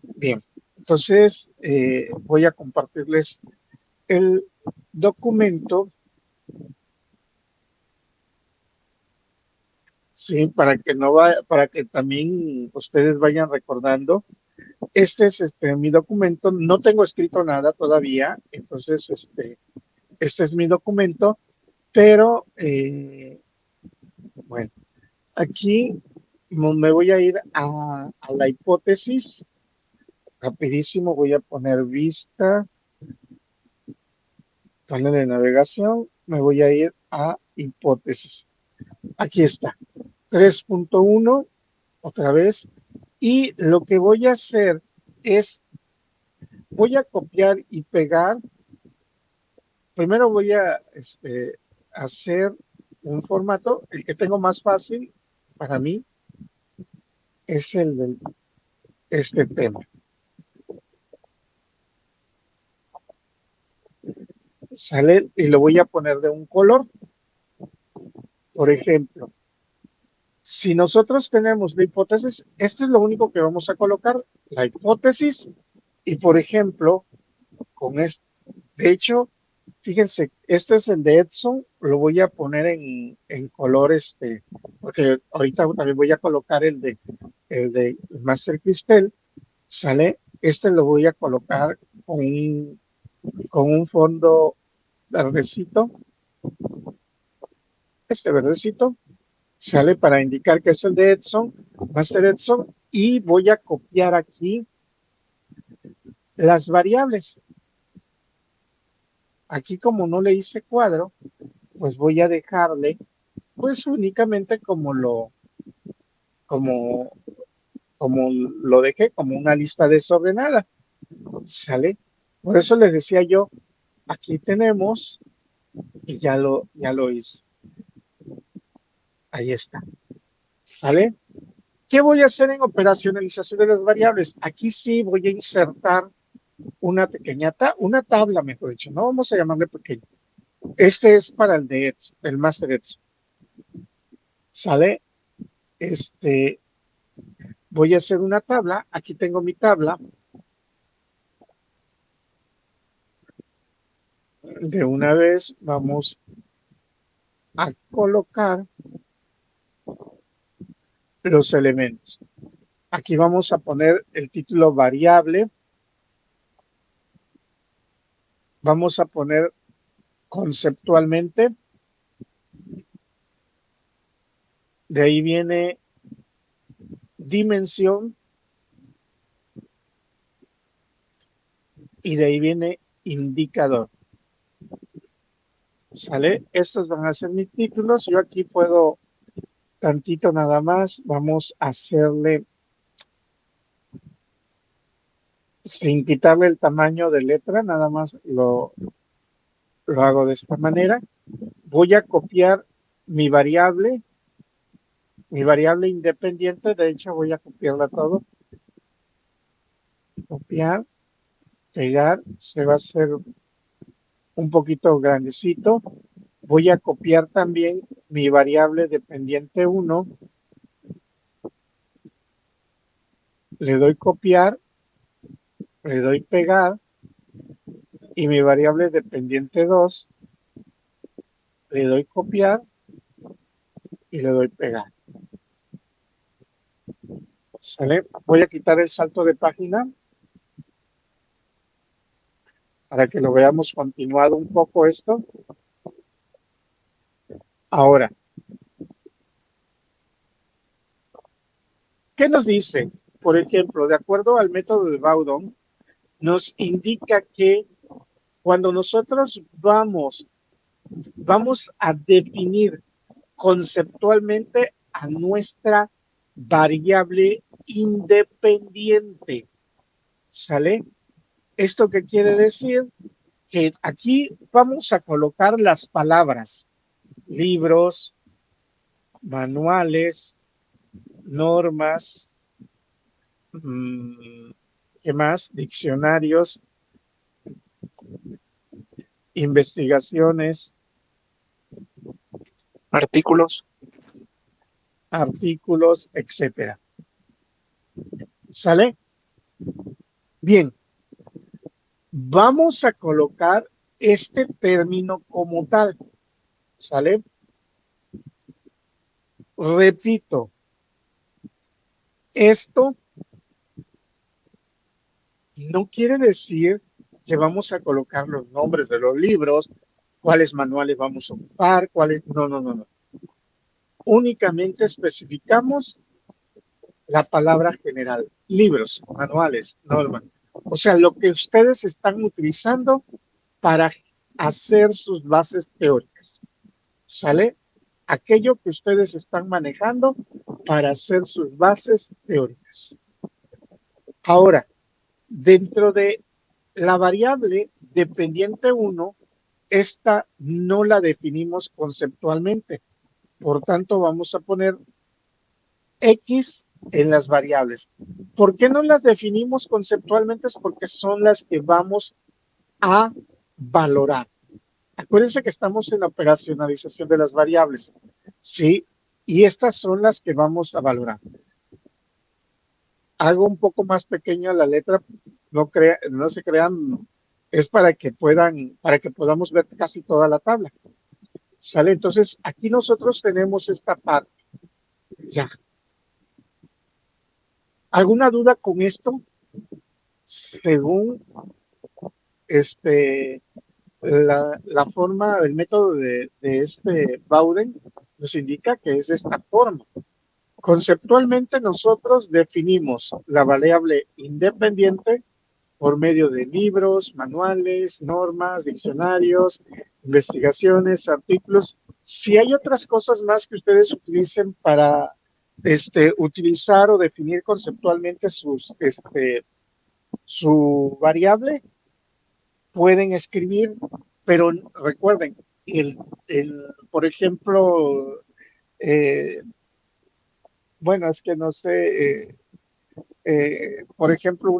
Bien, entonces voy a compartirles el documento, sí, para que también ustedes vayan recordando. Este es mi documento, no tengo escrito nada todavía, entonces este es mi documento, pero bueno, aquí me voy a ir a la hipótesis, rapidísimo voy a poner vista, panel de navegación, me voy a ir a hipótesis. Aquí está, 3.1, otra vez, y lo que voy a hacer es, voy a copiar y pegar. Primero voy a hacer un formato. El que tengo más fácil para mí es el de este tema. Sale y lo voy a poner de un color. Por ejemplo, si nosotros tenemos la hipótesis, esto es lo único que vamos a colocar, la hipótesis, y por ejemplo, con esto, de hecho, fíjense, este es el de Edson, lo voy a poner en color porque ahorita también voy a colocar el de Master Cristel, sale, este lo voy a colocar con un fondo verdecito, este verdecito, sale para indicar que es el de Edson, Master Edson, y voy a copiar aquí las variables. Aquí como no le hice cuadro, pues voy a dejarle pues únicamente como, como lo dejé, como una lista desordenada, ¿sale? Por eso les decía yo, aquí tenemos, y ya lo hice, ahí está, ¿sale? ¿Qué voy a hacer en operacionalización de las variables? Aquí sí voy a insertar una pequeña una tabla, mejor dicho, no vamos a llamarle pequeño. Este es para el de Edson, el Master Edson, ¿sale? Voy a hacer una tabla, aquí tengo mi tabla, de una vez vamos a colocar los elementos. Aquí vamos a poner el título variable, vamos a poner conceptualmente, de ahí viene dimensión y de ahí viene indicador. ¿Sale? Estos van a ser mis títulos. Yo aquí puedo tantito nada más. Vamos a hacerle, sin quitarle el tamaño de letra, nada más lo hago de esta manera. Voy a copiar mi variable independiente. De hecho, voy a copiarla todo. Copiar, pegar, se va a hacer un poquito grandecito. Voy a copiar también mi variable dependiente 1. Le doy copiar, le doy pegar y mi variable dependiente 2, le doy copiar y le doy pegar. ¿Sale? Voy a quitar el salto de página para que lo veamos continuado un poco esto. Ahora, ¿qué nos dice? Por ejemplo, de acuerdo al método de Bowden, nos indica que cuando nosotros vamos a definir conceptualmente a nuestra variable independiente. ¿Sale? ¿Esto qué quiere decir? Que aquí vamos a colocar las palabras libros, manuales, normas, ¿qué más? Diccionarios, investigaciones, Artículos. artículos, etcétera. ¿Sale? Bien, vamos a colocar este término como tal. ¿Sale? Repito, esto no quiere decir que vamos a colocar los nombres de los libros, cuáles manuales vamos a ocupar, cuáles... No. Únicamente especificamos la palabra general, libros, manuales, normas. O sea, lo que ustedes están utilizando para hacer sus bases teóricas. ¿Sale? Aquello que ustedes están manejando para hacer sus bases teóricas. Ahora, dentro de la variable dependiente 1, esta no la definimos conceptualmente. Por tanto, vamos a poner X en las variables. ¿Por qué no las definimos conceptualmente? Es porque son las que vamos a valorar. Acuérdense que estamos en la operacionalización de las variables, ¿sí? Y estas son las que vamos a valorar. Hago un poco más pequeña la letra, no se crean, es para que podamos ver casi toda la tabla. ¿Sale? Entonces, aquí nosotros tenemos esta parte. Ya. ¿Alguna duda con esto? Según la forma, el método de este Bowden nos indica que es de esta forma. Conceptualmente nosotros definimos la variable independiente por medio de libros, manuales, normas, diccionarios, investigaciones, artículos. Si hay otras cosas más que ustedes utilicen para utilizar o definir conceptualmente su variable, pueden escribir, pero recuerden, por ejemplo, bueno, es que no sé, por ejemplo,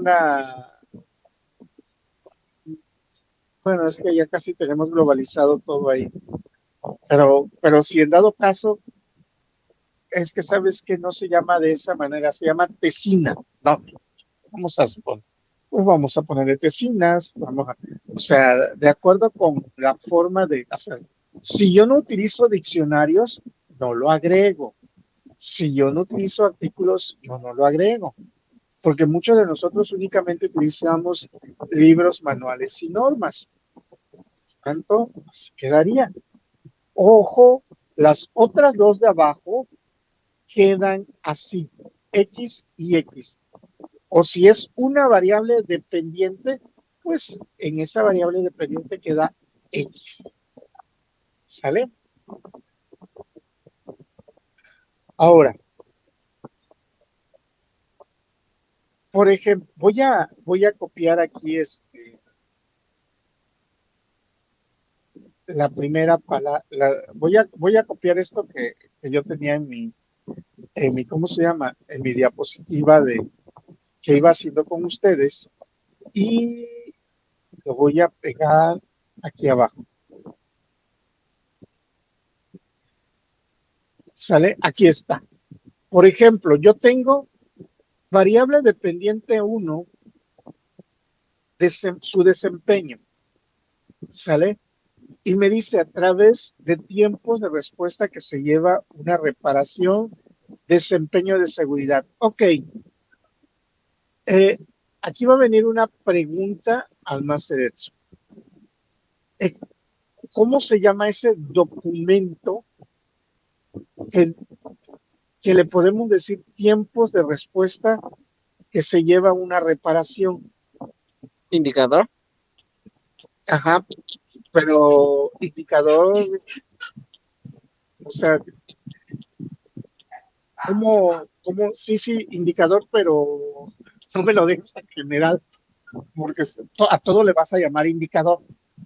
bueno, es que ya casi tenemos globalizado todo ahí, pero si en dado caso, es que sabes que no se llama de esa manera, se llama tesina, no, vamos a suponer. Pues vamos a ponerle tesinas, o sea, de acuerdo con la forma de hacer. Si yo no utilizo diccionarios, no lo agrego. Si yo no utilizo artículos, yo no lo agrego. Porque muchos de nosotros únicamente utilizamos libros, manuales y normas. Tanto, así quedaría. Ojo, las otras dos de abajo quedan así, X y X. O si es una variable dependiente, pues en esa variable dependiente queda X. ¿Sale? Ahora, por ejemplo, voy a copiar aquí la primera palabra, voy a copiar esto que yo tenía ¿cómo se llama? En mi diapositiva que iba haciendo con ustedes y lo voy a pegar aquí abajo. ¿Sale? Aquí está. Por ejemplo, yo tengo variable dependiente 1 de su desempeño. ¿Sale? Y me dice a través de tiempos de respuesta que se lleva una reparación, desempeño de seguridad. Ok. Aquí va a venir una pregunta al más derecho. ¿Cómo se llama ese documento que, que le podemos decir tiempos de respuesta que se lleva una reparación? Indicador. Ajá, pero indicador, o sea, sí, indicador, pero no me lo dejes en general, porque a todo le vas a llamar indicador.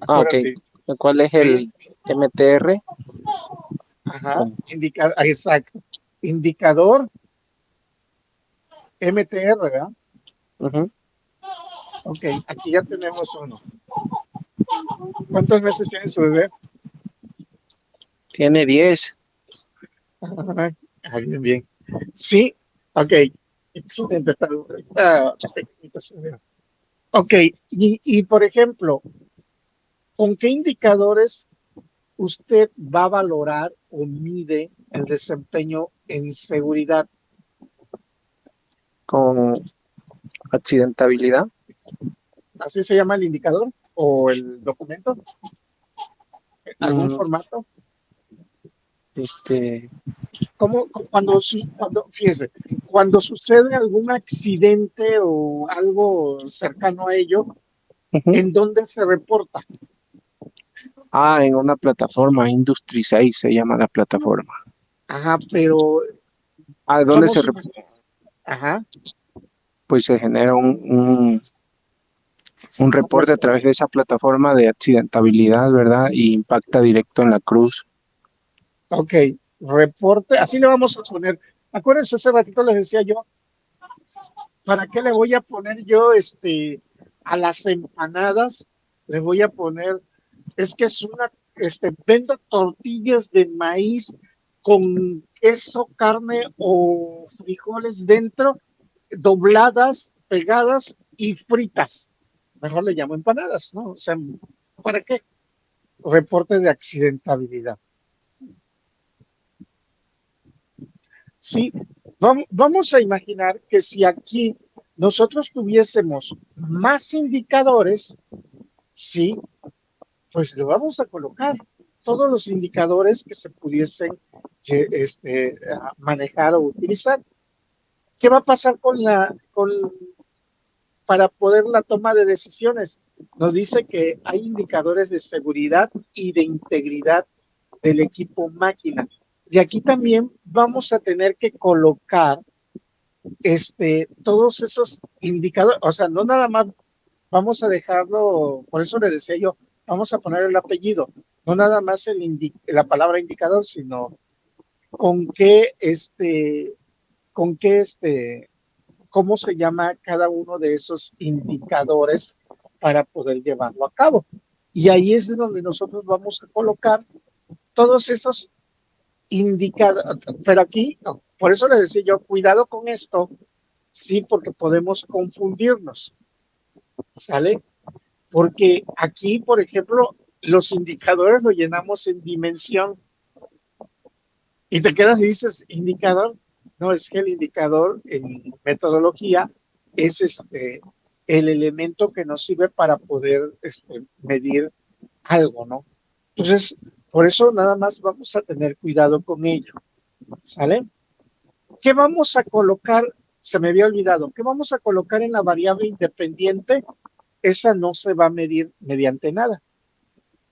Ah, ok. Acuérdate. ¿Cuál es el MTR? Ajá, exacto. Indicador MTR, ¿verdad? Uh-huh. Ok, aquí ya tenemos uno. ¿Cuántos meses tiene su bebé? Tiene 10. Bien, bien. Sí, ok. Excelente. Ok, y por ejemplo, ¿con qué indicadores usted va a valorar o mide el desempeño en seguridad? Con accidentabilidad. ¿Así se llama el indicador o el documento? ¿Algún Mm, formato? este, Fíjese, cuando sucede algún accidente o algo cercano a ello, uh-huh. ¿en dónde se reporta? En una plataforma, Industry 6 se llama la plataforma. Ajá, pero ¿Dónde se reporta? Ajá. Pues se genera un reporte a través de esa plataforma de accidentabilidad, ¿verdad? Y impacta directo en la cruz. Ok, reporte, así le vamos a poner. Acuérdense, hace ratito les decía yo, ¿para qué le voy a poner yo a las empanadas? Le voy a poner, es que es vendo tortillas de maíz con queso, carne o frijoles dentro, dobladas, pegadas y fritas. Mejor le llamo empanadas, ¿no? O sea, ¿para qué? Reporte de accidentabilidad. Sí, vamos a imaginar que si aquí nosotros tuviésemos más indicadores, sí, pues le vamos a colocar todos los indicadores que se pudiesen manejar o utilizar. ¿Qué va a pasar para poder la toma de decisiones? Nos dice que hay indicadores de seguridad y de integridad del equipo máquina. Y aquí también vamos a tener que colocar todos esos indicadores, o sea, no nada más vamos a dejarlo, por eso le decía yo, vamos a poner el apellido, no nada más la palabra indicador, sino con qué, con qué, cómo se llama cada uno de esos indicadores para poder llevarlo a cabo. Y ahí es donde nosotros vamos a colocar todos esos indicadores, pero aquí, por eso le decía yo, cuidado con esto, sí, porque podemos confundirnos, ¿sale? Porque aquí, por ejemplo, los indicadores los llenamos en dimensión y te quedas y dices, indicador, no, es que el indicador en metodología es el elemento que nos sirve para poder medir algo, ¿no? Entonces, por eso nada más vamos a tener cuidado con ello, ¿sale? ¿Qué vamos a colocar? Se me había olvidado. ¿Qué vamos a colocar en la variable independiente? Esa no se va a medir mediante nada.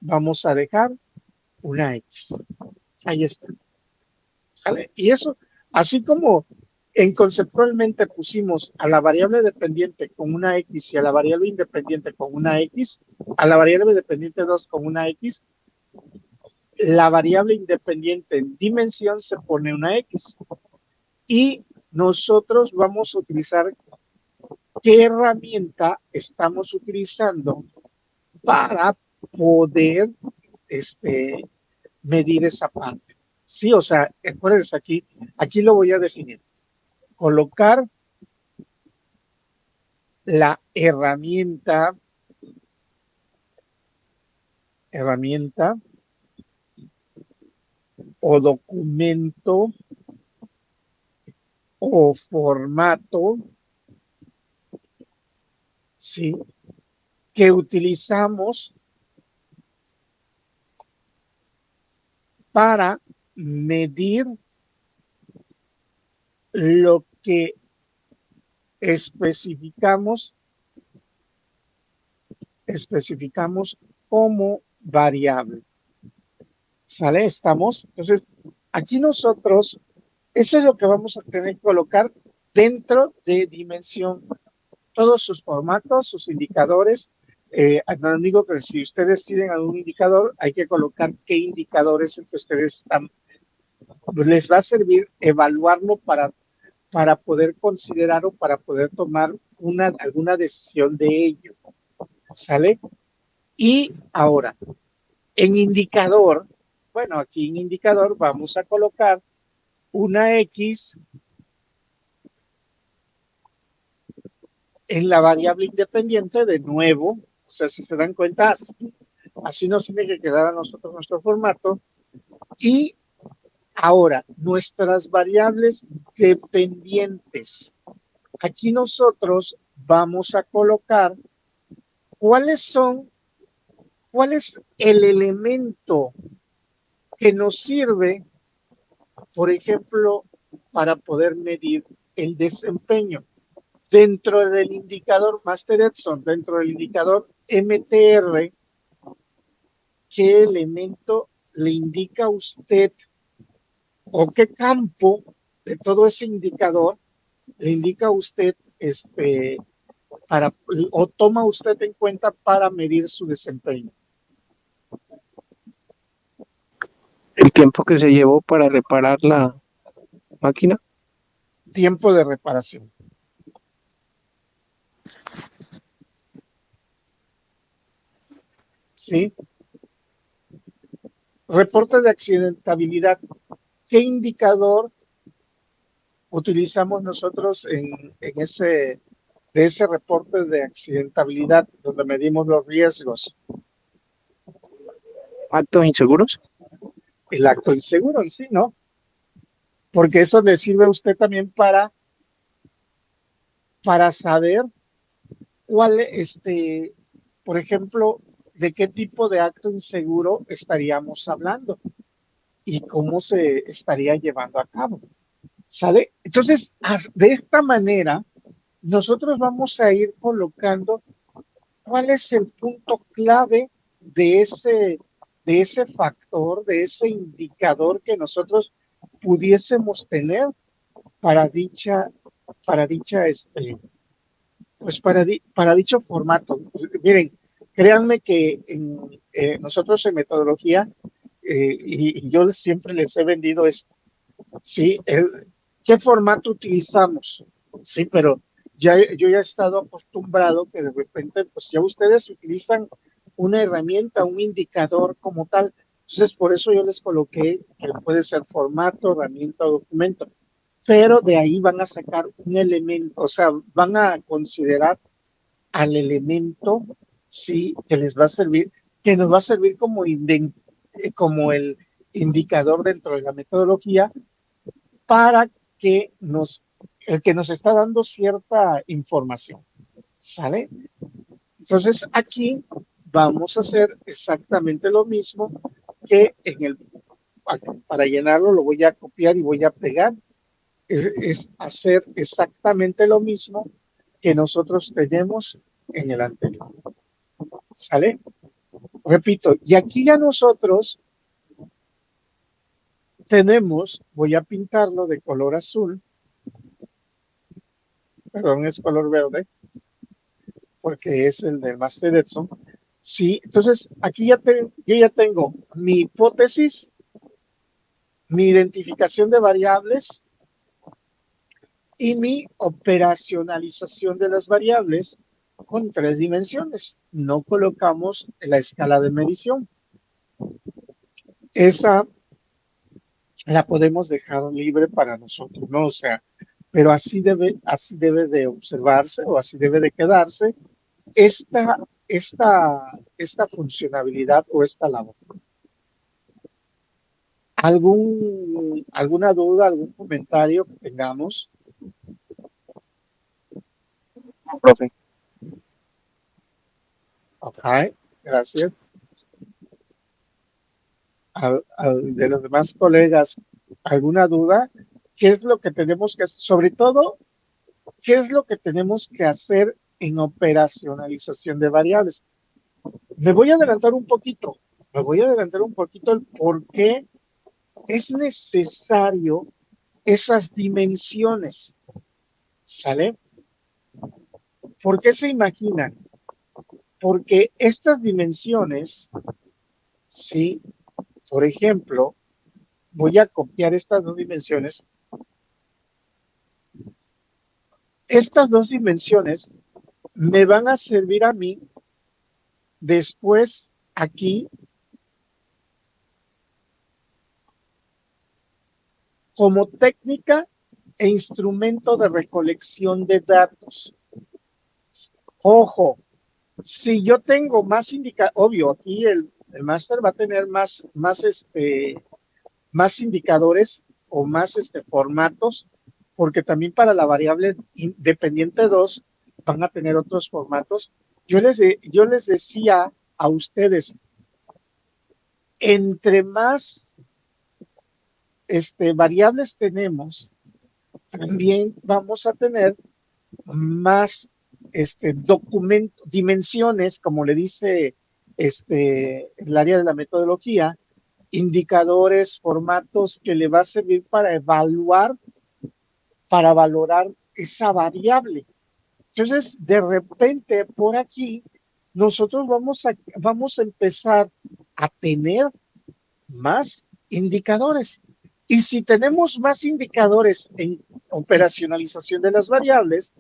Vamos a dejar una X. Ahí está. ¿Sale? Y eso, así como conceptualmente pusimos a la variable dependiente con una X y a la variable independiente con una X, a la variable dependiente 2 con una X, la variable independiente en dimensión se pone una X. Y nosotros vamos a utilizar qué herramienta estamos utilizando para poder medir esa parte. Sí, o sea, acuérdense aquí lo voy a definir. Colocar la herramienta o documento o formato, sí, que utilizamos para medir lo que especificamos como variable. ¿Sale? Estamos. Entonces, aquí nosotros, eso es lo que vamos a tener que colocar dentro de dimensión. Todos sus formatos, sus indicadores. No digo que si ustedes tienen algún indicador, hay que colocar qué indicadores entre ustedes están. Les va a servir evaluarlo para poder considerar o para poder tomar alguna decisión de ello. ¿Sale? Y ahora, en indicador, bueno, aquí en indicador vamos a colocar una X en la variable independiente de nuevo. O sea, si se dan cuenta, así nos tiene que quedar a nosotros nuestro formato. Y ahora, nuestras variables dependientes. Aquí nosotros vamos a colocar cuál es el elemento que nos sirve, por ejemplo, para poder medir el desempeño. Dentro del indicador Master Edson, dentro del indicador MTR, ¿qué elemento le indica a usted o qué campo de todo ese indicador le indica a usted o toma usted en cuenta para medir su desempeño? El tiempo que se llevó para reparar la máquina. Tiempo de reparación. ¿Sí? Reporte de accidentabilidad. ¿Qué indicador utilizamos nosotros de ese reporte de accidentabilidad donde medimos los riesgos? Actos inseguros. El acto inseguro en sí, ¿no? Porque eso le sirve a usted también para saber cuál, por ejemplo, de qué tipo de acto inseguro estaríamos hablando y cómo se estaría llevando a cabo. ¿Sale? Entonces, de esta manera, nosotros vamos a ir colocando cuál es el punto clave de ese factor, de ese indicador que nosotros pudiésemos tener para para dicha, pues para dicho formato. Pues, miren, créanme que nosotros en metodología, y yo siempre les he vendido esto, ¿sí? ¿Qué formato utilizamos? Sí, pero yo ya he estado acostumbrado que de repente, pues ya ustedes utilizan una herramienta, un indicador como tal. Entonces, por eso yo les coloqué que puede ser formato, herramienta o documento. Pero de ahí van a sacar un elemento, o sea, van a considerar al elemento, sí, que les va a servir, que nos va a servir como el indicador dentro de la metodología para que el que nos está dando cierta información, ¿sale? Entonces aquí vamos a hacer exactamente lo mismo que para llenarlo lo voy a copiar y voy a pegar, es hacer exactamente lo mismo que nosotros tenemos en el anterior, ¿sale? Repito, y aquí ya nosotros voy a pintarlo de color azul, perdón, es color verde, porque es el del Master Edson. Sí, entonces aquí yo ya tengo mi hipótesis, mi identificación de variables y mi operacionalización de las variables con 3 dimensiones. No colocamos la escala de medición. Esa la podemos dejar libre para nosotros, ¿no? O sea, pero así debe de observarse o así debe de quedarse esta, esta funcionalidad o esta labor. ¿Alguna duda, algún comentario que tengamos? Profe. Ok, gracias. De los demás colegas, ¿alguna duda? ¿Qué es lo que tenemos que hacer? Sobre todo, ¿qué es lo que tenemos que hacer en operacionalización de variables? Me voy a adelantar un poquito. Me voy a adelantar un poquito el por qué es necesario esas dimensiones. ¿Sale? ¿Por qué se imaginan? Porque estas dimensiones, sí, por ejemplo, voy a copiar estas dos dimensiones. Estas dos dimensiones me van a servir a mí después aquí como técnica e instrumento de recolección de datos. Ojo, si yo tengo más indicadores, obvio, aquí el máster va a tener más indicadores o más formatos, porque también para la variable independiente 2 van a tener otros formatos. Yo les decía a ustedes, entre más variables tenemos, también vamos a tener más dimensiones, como le dice el área de la metodología, indicadores, formatos que le va a servir para valorar esa variable. Entonces, de repente, por aquí, nosotros vamos a empezar a tener más indicadores. Y si tenemos más indicadores en operacionalización de las variables,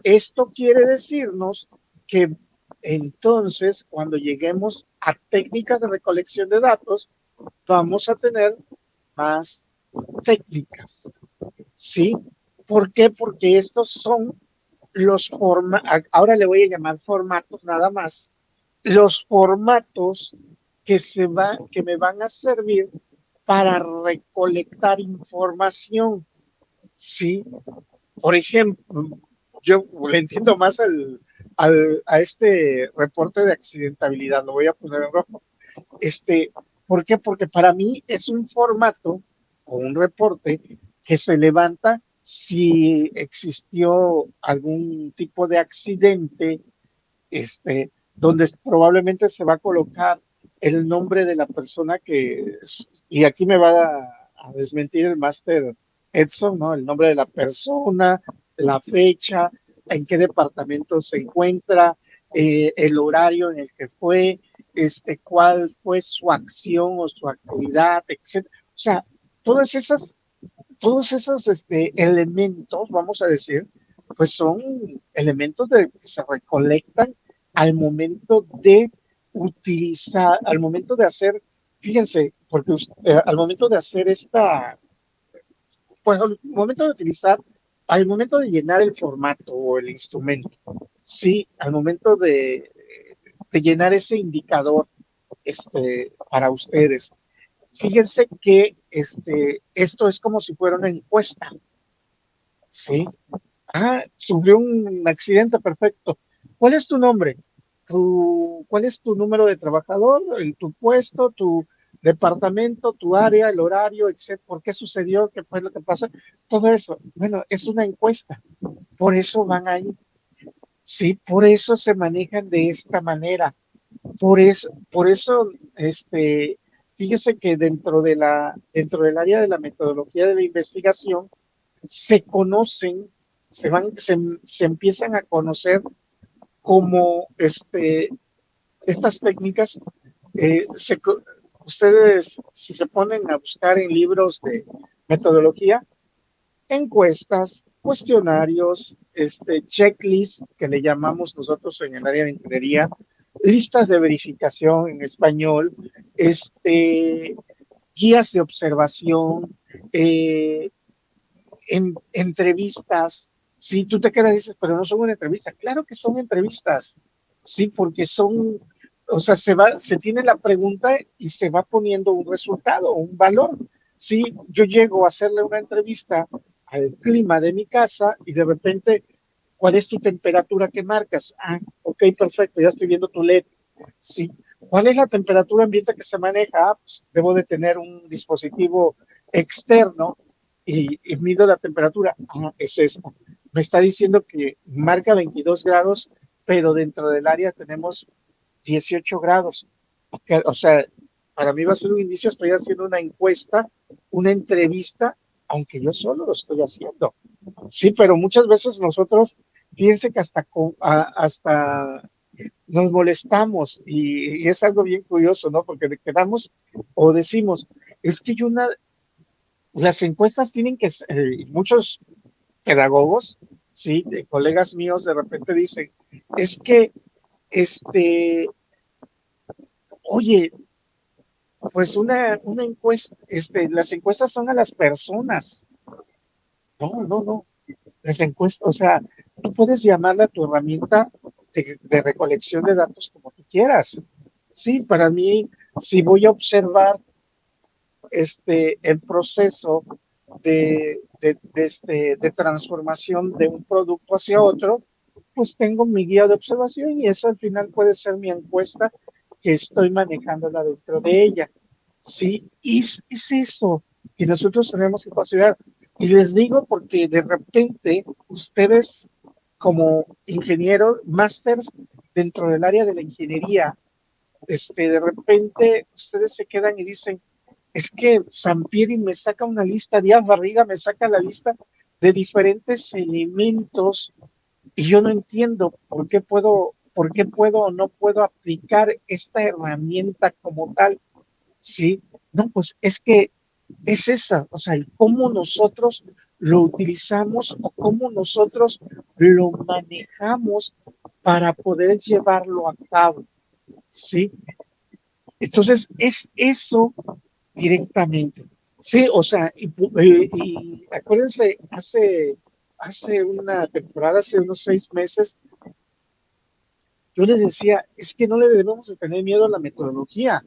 esto quiere decirnos que entonces cuando lleguemos a técnicas de recolección de datos, vamos a tener más técnicas. ¿Sí? ¿Por qué? Porque estos son los formatos, ahora le voy a llamar formatos nada más, los formatos que me van a servir para recolectar información. ¿Sí? Por ejemplo, yo le entiendo más a este reporte de accidentabilidad, lo voy a poner en rojo. ¿Por qué? Porque para mí es un formato o un reporte que se levanta si existió algún tipo de accidente, donde probablemente se va a colocar el nombre de la persona y aquí me va a desmentir el máster Edson, ¿no? El nombre de la persona, la fecha, en qué departamento se encuentra, el horario en el que fue, cuál fue su acción o su actividad, etc. O sea, todos esos elementos, vamos a decir, pues son elementos que se recolectan al momento de utilizar, al momento de hacer, fíjense, porque al momento de hacer pues al momento de utilizar, al momento de llenar el formato o el instrumento, sí, al momento de llenar ese indicador para ustedes. Fíjense que esto es como si fuera una encuesta, ¿sí? Sufrió un accidente, perfecto. ¿Cuál es tu nombre? ¿Cuál es tu número de trabajador? Tu puesto, tu departamento, tu área, el horario, etcétera. ¿Por qué sucedió? ¿Qué fue lo que pasó? Todo eso. Bueno, es una encuesta. Por eso van ahí. Sí, por eso se manejan de esta manera. Por eso, fíjese que dentro del área de la metodología de la investigación, se conocen, se empiezan a conocer como estas técnicas. eh, se, ustedes, si se ponen a buscar en libros de metodología, encuestas, cuestionarios, checklist, que le llamamos nosotros en el área de ingeniería, listas de verificación en español, guías de observación, entrevistas. Sí, tú te quedas y dices, pero no son una entrevista. Claro que son entrevistas, sí, porque son, o sea, se tiene la pregunta y se va poniendo un resultado, un valor. Sí, yo llego a hacerle una entrevista al clima de mi casa y de repente, ¿cuál es tu temperatura que marcas? Ok, perfecto, ya estoy viendo tu LED. Sí. ¿Cuál es la temperatura ambiente que se maneja? Pues debo de tener un dispositivo externo y mido la temperatura. Es esta. Me está diciendo que marca 22 grados, pero dentro del área tenemos 18 grados. O sea, para mí va a ser un indicio, estoy haciendo una encuesta, una entrevista, aunque yo solo lo estoy haciendo. Sí, pero muchas veces nosotros, fíjense que hasta nos molestamos y es algo bien curioso, ¿no? Porque le quedamos o decimos, es que las encuestas tienen que ser, muchos pedagogos, sí, de colegas míos de repente dicen, es que, oye, pues una encuesta, las encuestas son a las personas. No. Las encuestas, o sea, tú puedes llamarla tu herramienta de recolección de datos como tú quieras. Sí, para mí, si voy a observar el proceso de transformación de un producto hacia otro, pues tengo mi guía de observación y eso al final puede ser mi encuesta que estoy manejándola dentro de ella. Sí, y es eso que nosotros tenemos que considerar. Y les digo porque de repente ustedes como ingenieros, másters dentro del área de la ingeniería, de repente ustedes se quedan y dicen, es que Sampieri me saca una lista, Díaz Barriga me saca la lista de diferentes elementos y yo no entiendo por qué puedo o no puedo aplicar esta herramienta como tal, ¿sí? No, pues es que es esa, o sea, y cómo nosotros lo utilizamos o cómo nosotros lo manejamos para poder llevarlo a cabo, ¿sí? Entonces, es eso directamente. Sí, o sea, y acuérdense, hace una temporada, hace unos 6 meses, yo les decía, es que no le debemos de tener miedo a la metodología,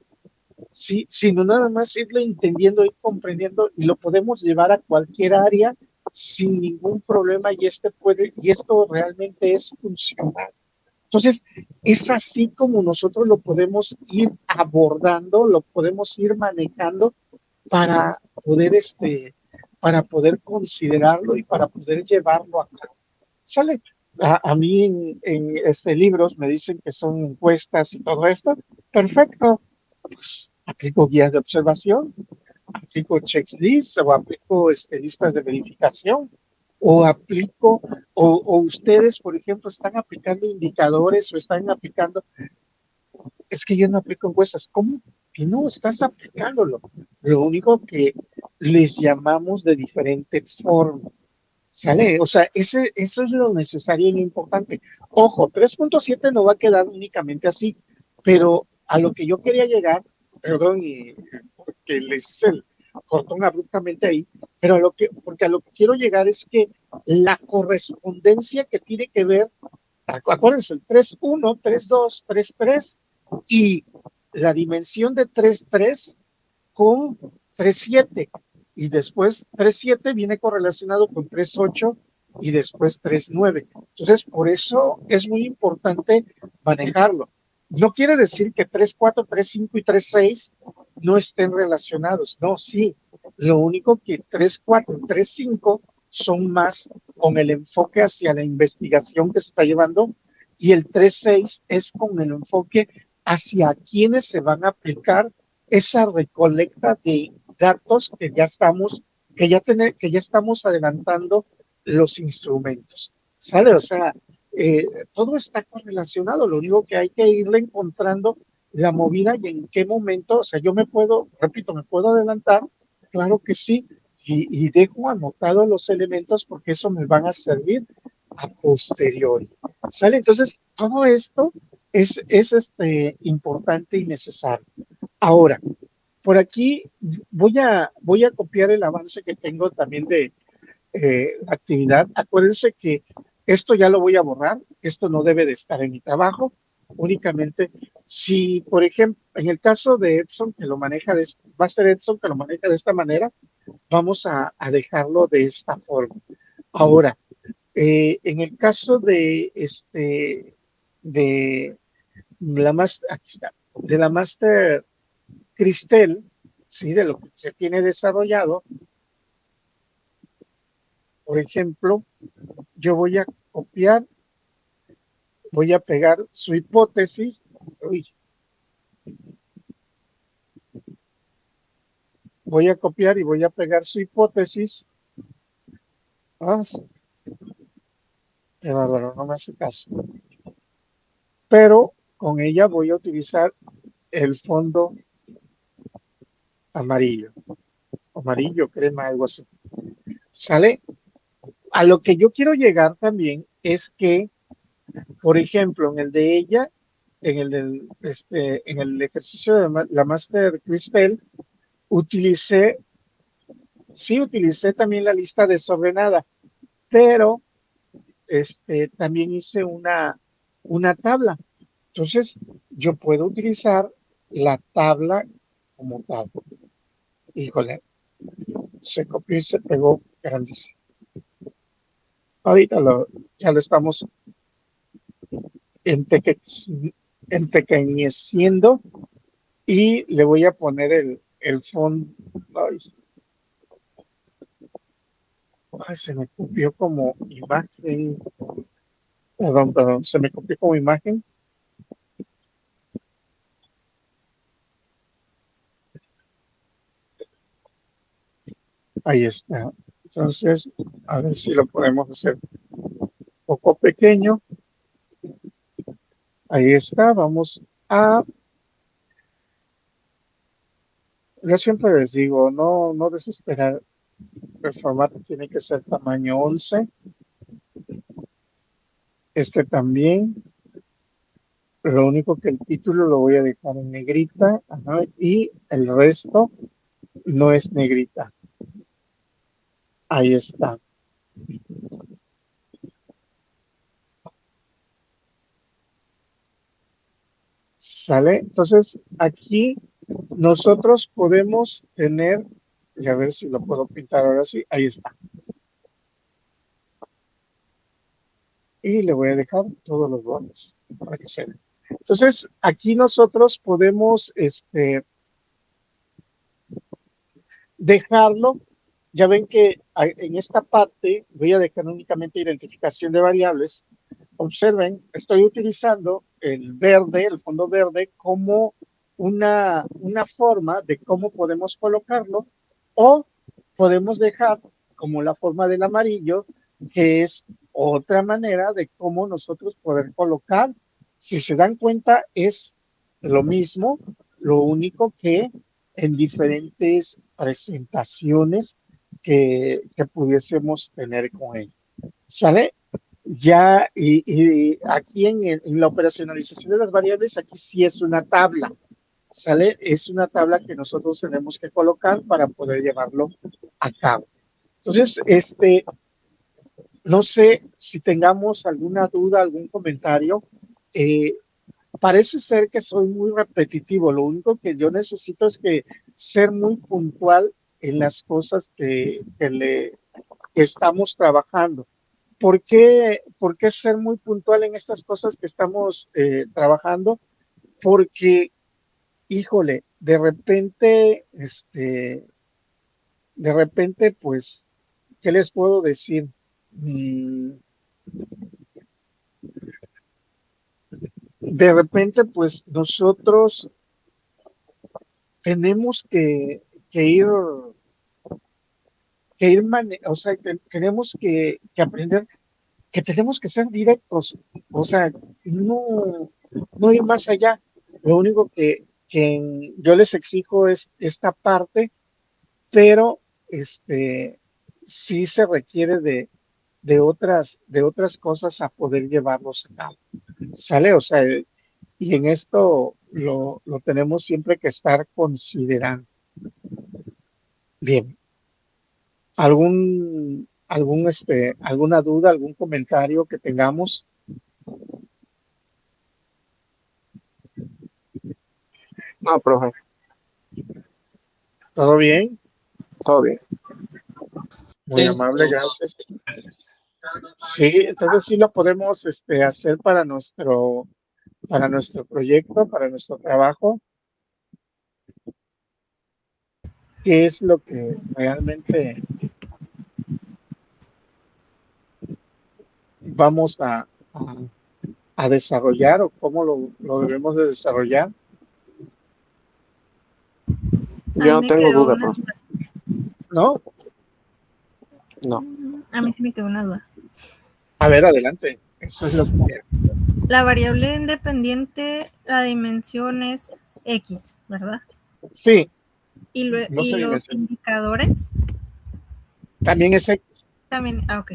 sí, sino nada más irlo entendiendo y comprendiendo y lo podemos llevar a cualquier área sin ningún problema y esto realmente es funcional. Entonces, es así como nosotros lo podemos ir abordando, lo podemos ir manejando para poder, para poder considerarlo y para poder llevarlo a cabo. ¿Sale? A mí en libros me dicen que son encuestas y todo esto. Perfecto. Pues aplico guías de observación, aplico checklists o aplico listas de verificación o aplico, o ustedes, por ejemplo, están aplicando indicadores o están aplicando, es que yo no aplico encuestas. ¿Cómo? Que no estás aplicándolo. Lo único que les llamamos de diferente forma. ¿Sale? O sea, eso es lo necesario y lo importante. Ojo, 3.7 no va a quedar únicamente así, pero a lo que yo quería llegar, perdón, y porque les hice el cortón abruptamente ahí, pero porque a lo que quiero llegar es que la correspondencia que tiene que ver, acuérdense, el 3.1, 3.2, 3.3 y la dimensión de 3.3 con 3.7 y después 3.7 viene correlacionado con 3.8 y después 3.9. Entonces, por eso es muy importante manejarlo. No quiere decir que 3.4, 3.5 y 3.6 no estén relacionados. No, sí. Lo único que 3.4 y 3.5 son más con el enfoque hacia la investigación que se está llevando y el 3.6 es con el enfoque hacia quienes se van a aplicar esa recolecta de datos que ya estamos adelantando los instrumentos. ¿Sale? O sea, todo está correlacionado. Lo único que hay que irle encontrando la movida y en qué momento, o sea, yo me puedo, repito, me puedo adelantar, claro que sí, y dejo anotados los elementos porque eso me van a servir a posteriori. ¿Sale? Entonces, todo esto es importante y necesario. Ahora, por aquí voy a copiar el avance que tengo también de actividad. Acuérdense que esto ya lo voy a borrar, esto no debe de estar en mi trabajo, únicamente si, por ejemplo, en el caso de Edson, que lo maneja va a ser Edson que lo maneja de esta manera, vamos a dejarlo de esta forma. Ahora, en el caso de la más, aquí está, de la Master Cristel, ¿sí? De lo que se tiene desarrollado, por ejemplo, yo voy a copiar, voy a pegar su hipótesis, uy, voy a copiar y voy a pegar su hipótesis, ah, qué bárbaro, no me hace caso, pero con ella voy a utilizar el fondo amarillo, amarillo, crema, algo así, ¿sale? A lo que yo quiero llegar también es que, por ejemplo, en el de ella, en el ejercicio de la Master Cristel, utilicé, sí utilicé también la lista desordenada, pero también hice una tabla. Entonces, yo puedo utilizar la tabla como tal. Híjole, se copió y se pegó grandísimo. Ahorita ya lo estamos empeque- empequeñeciendo y le voy a poner el fondo. Ay, se me copió como imagen. Perdón, se me copió como imagen. Ahí está. Entonces, a ver si lo podemos hacer un poco pequeño. Ahí está. Vamos a Yo siempre les digo, no desesperar. El formato tiene que ser tamaño 11. Este también. Lo único que el título lo voy a dejar en negrita, ajá, y el resto no es negrita. Ahí está. ¿Sale? Entonces, aquí nosotros podemos tener, y a ver si lo puedo pintar ahora sí, ahí está. Y le voy a dejar todos los bordes para que se vean. Entonces, aquí nosotros podemos dejarlo. Ya ven que en esta parte voy a dejar únicamente identificación de variables. Observen, estoy utilizando el verde, el fondo verde, como una forma de cómo podemos colocarlo, o podemos dejar como la forma del amarillo, que es otra manera de cómo nosotros poder colocar. Si se dan cuenta, es lo mismo, lo único que en diferentes presentaciones que pudiésemos tener con él. ¿Sale? Ya, y aquí en la operacionalización de las variables, aquí sí es una tabla, ¿sale? Es una tabla que nosotros tenemos que colocar para poder llevarlo a cabo. Entonces, no sé si tengamos alguna duda, algún comentario. Eh, Parece ser que soy muy repetitivo. Lo único que yo necesito es que ser muy puntual en las cosas que estamos trabajando. ¿Por qué ser muy puntual en estas cosas que estamos trabajando? Porque, híjole, de repente, pues, ¿qué les puedo decir? De repente, pues, nosotros tenemos o sea, tenemos que aprender que tenemos que ser directos, o sea, no ir más allá. Lo único que yo les exijo es esta parte, pero sí se requiere de otras cosas a poder llevarlos a cabo. ¿Sale? O sea, y en esto lo tenemos siempre que estar considerando. Bien, ¿alguna duda, algún comentario que tengamos? No, profe, ¿Todo bien? todo bien. Muy amable, gracias. Sí, entonces sí lo podemos hacer para nuestro proyecto, para nuestro trabajo, qué es lo que realmente vamos a desarrollar o cómo lo debemos de desarrollar. Yo no me tengo quedó duda, una profe. duda. ¿No? No. A mí sí me quedó una duda. A ver, adelante. Eso es lo que... La variable independiente, la dimensión es X, ¿verdad? Sí, no Y se los dimensiona. indicadores También es X. también. Ok.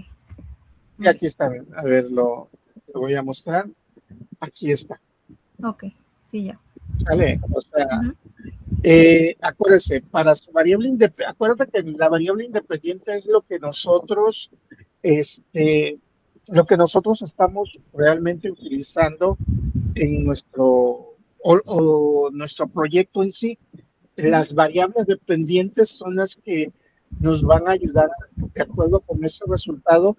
Y aquí está. A ver, lo voy a mostrar. Aquí está. Ok, sí, ya. Sale. O sea, Ujú. acuérdese, para su variable independiente, acuérdate que la variable independiente es lo que nosotros estamos realmente utilizando en nuestro proyecto en sí. Las variables dependientes son las que nos van a ayudar, de acuerdo con ese resultado,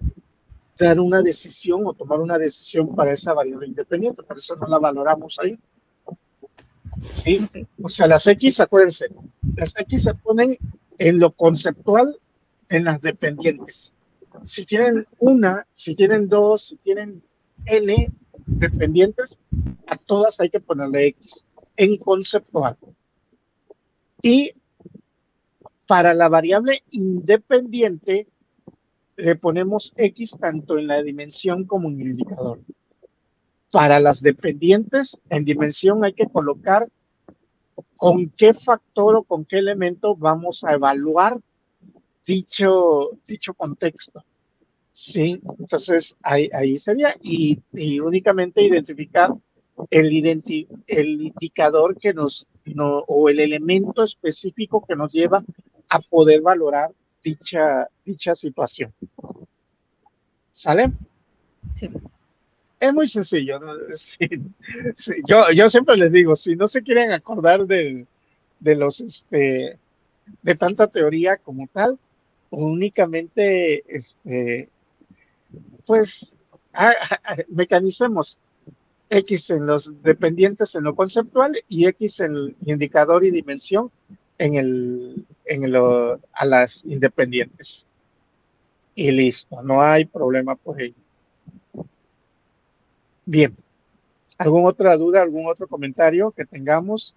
dar una decisión o tomar una decisión para esa variable independiente. Por eso no la valoramos ahí. ¿Sí? Ok. O sea, las X, acuérdense, las X se ponen en lo conceptual en las dependientes. Si tienen una, si tienen dos, si tienen N dependientes, a todas hay que ponerle X en conceptual. Y para la variable independiente, le ponemos X tanto en la dimensión como en el indicador. Para las dependientes, en dimensión hay que colocar con qué factor o con qué elemento vamos a evaluar dicho contexto. Sí, entonces ahí sería y únicamente identificar el indicador que o el elemento específico que nos lleva a poder valorar dicha situación. ¿Sale? Sí. Es muy sencillo, ¿no? Sí, sí. Yo siempre les digo, si no se quieren acordar de los de tanta teoría como tal, únicamente pues mecanicemos X en los dependientes en lo conceptual y X en el indicador y dimensión a las independientes. Y listo, no hay problema por ello. Bien, ¿alguna otra duda, algún otro comentario que tengamos?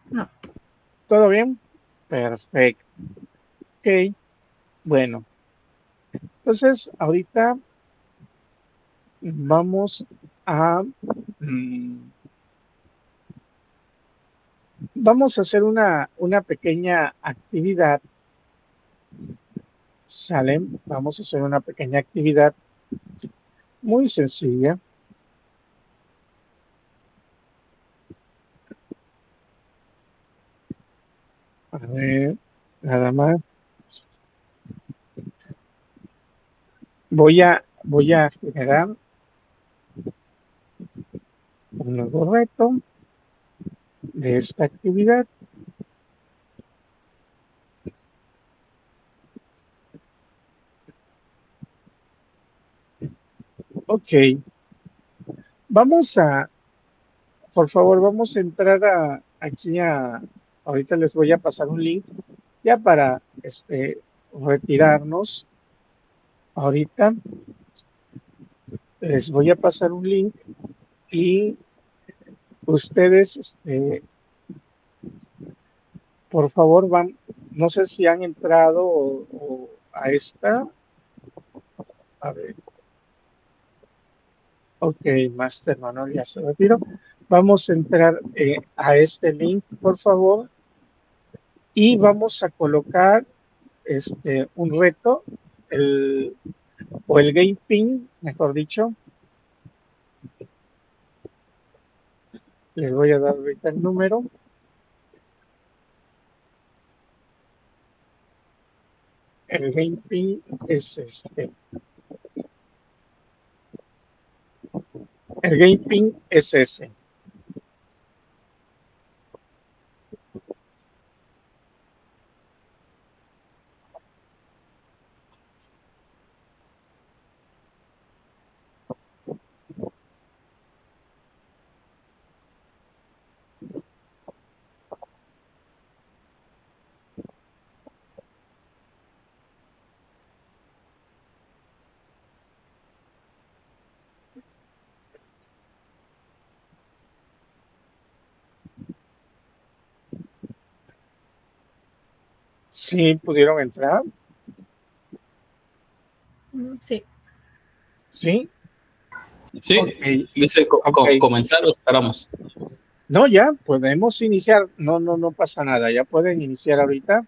No. ¿Todo bien? Perfecto. Ok, bueno. Entonces, ahorita vamos a vamos a hacer una pequeña actividad. ¿Sale? Vamos a hacer una pequeña actividad muy sencilla. A ver, nada más. Voy a generar un nuevo reto de esta actividad. Ok, vamos a, por favor, vamos a entrar ahorita les voy a pasar un link ya para retirarnos. Ahorita les voy a pasar un link y ustedes, por favor, no sé si han entrado o a esta. A ver, ok, Master Manuel ya se retiró. Vamos a entrar a este link, por favor, y vamos a colocar un reto, o el game pin, mejor dicho. Les voy a dar ahorita el número. El game pin es el game pin es ese. ¿Sí pudieron entrar? Sí. ¿Sí? Sí, Ok, dice ok. comenzar o esperamos. No, ya podemos iniciar. No pasa nada. Ya pueden iniciar ahorita.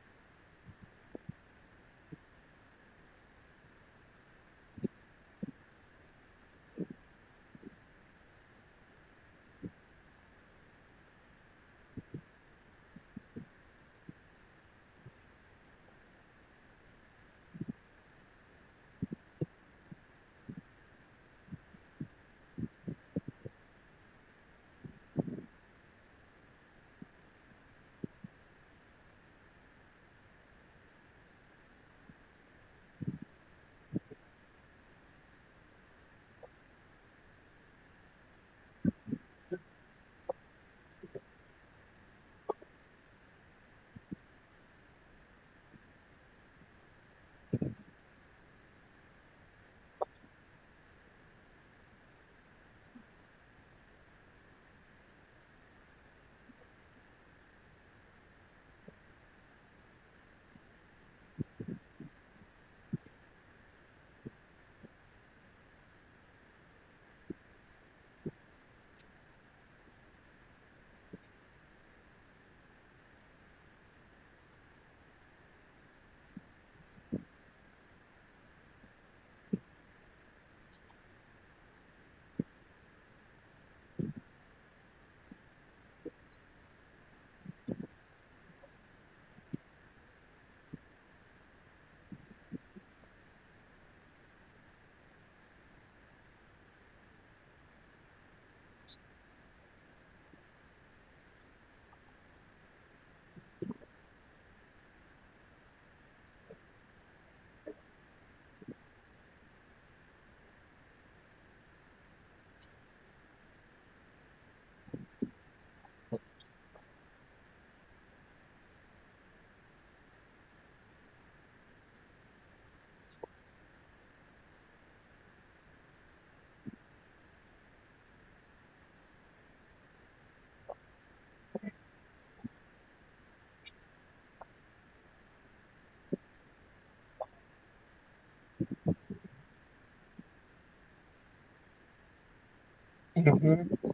Ujú.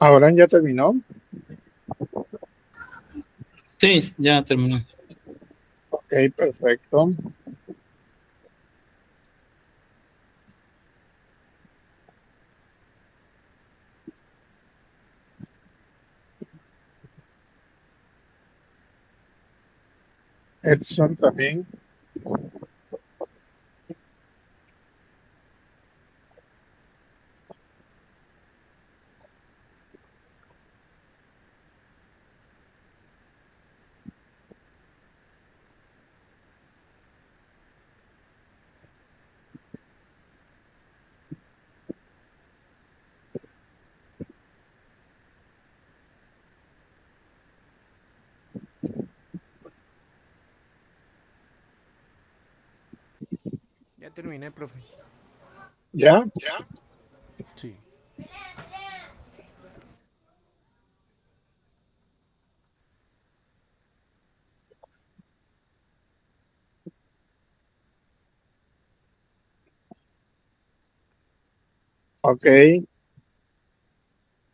Ahora ya terminó. Sí, ya terminó. Ok, perfecto. Edson también. Ya terminé, profe. ¿Ya? Sí. Ok,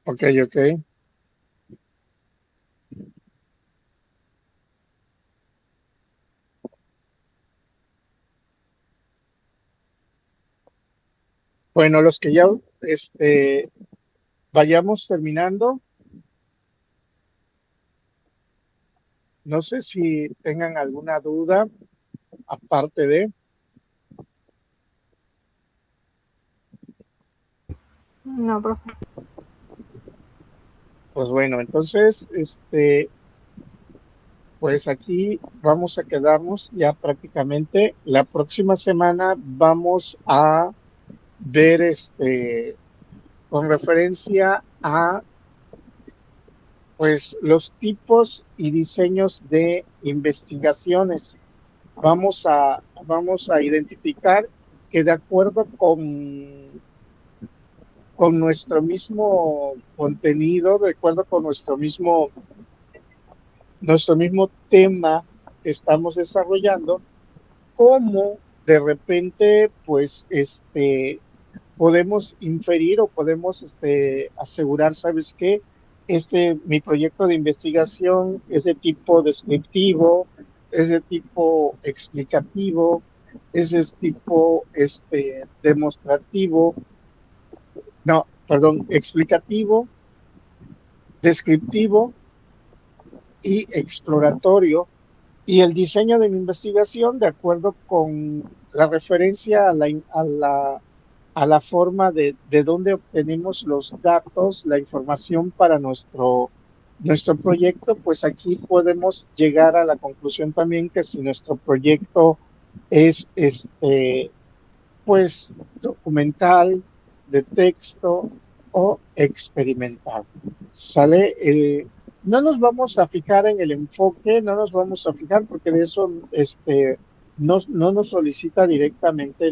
ok, ok. Bueno, los que ya vayamos terminando, no sé si tengan alguna duda aparte de, No, profe. pues bueno, entonces, pues aquí vamos a quedarnos ya prácticamente. La próxima semana vamos a ver con referencia a pues los tipos y diseños de investigaciones. Vamos a identificar que de acuerdo con nuestro mismo contenido, de acuerdo con nuestro mismo tema que estamos desarrollando, cómo de repente, pues, podemos inferir o podemos asegurar, ¿sabes qué? Mi proyecto de investigación es de tipo descriptivo, es de tipo explicativo, es de tipo demostrativo, no, perdón, explicativo, descriptivo y exploratorio. Y el diseño de mi investigación, de acuerdo con la referencia a la forma de dónde obtenemos los datos, la información para nuestro proyecto, pues aquí podemos llegar a la conclusión también que si nuestro proyecto es pues documental, de texto o experimental. ¿Sale? No nos vamos a fijar en el enfoque, no nos vamos a fijar porque de eso no nos solicita directamente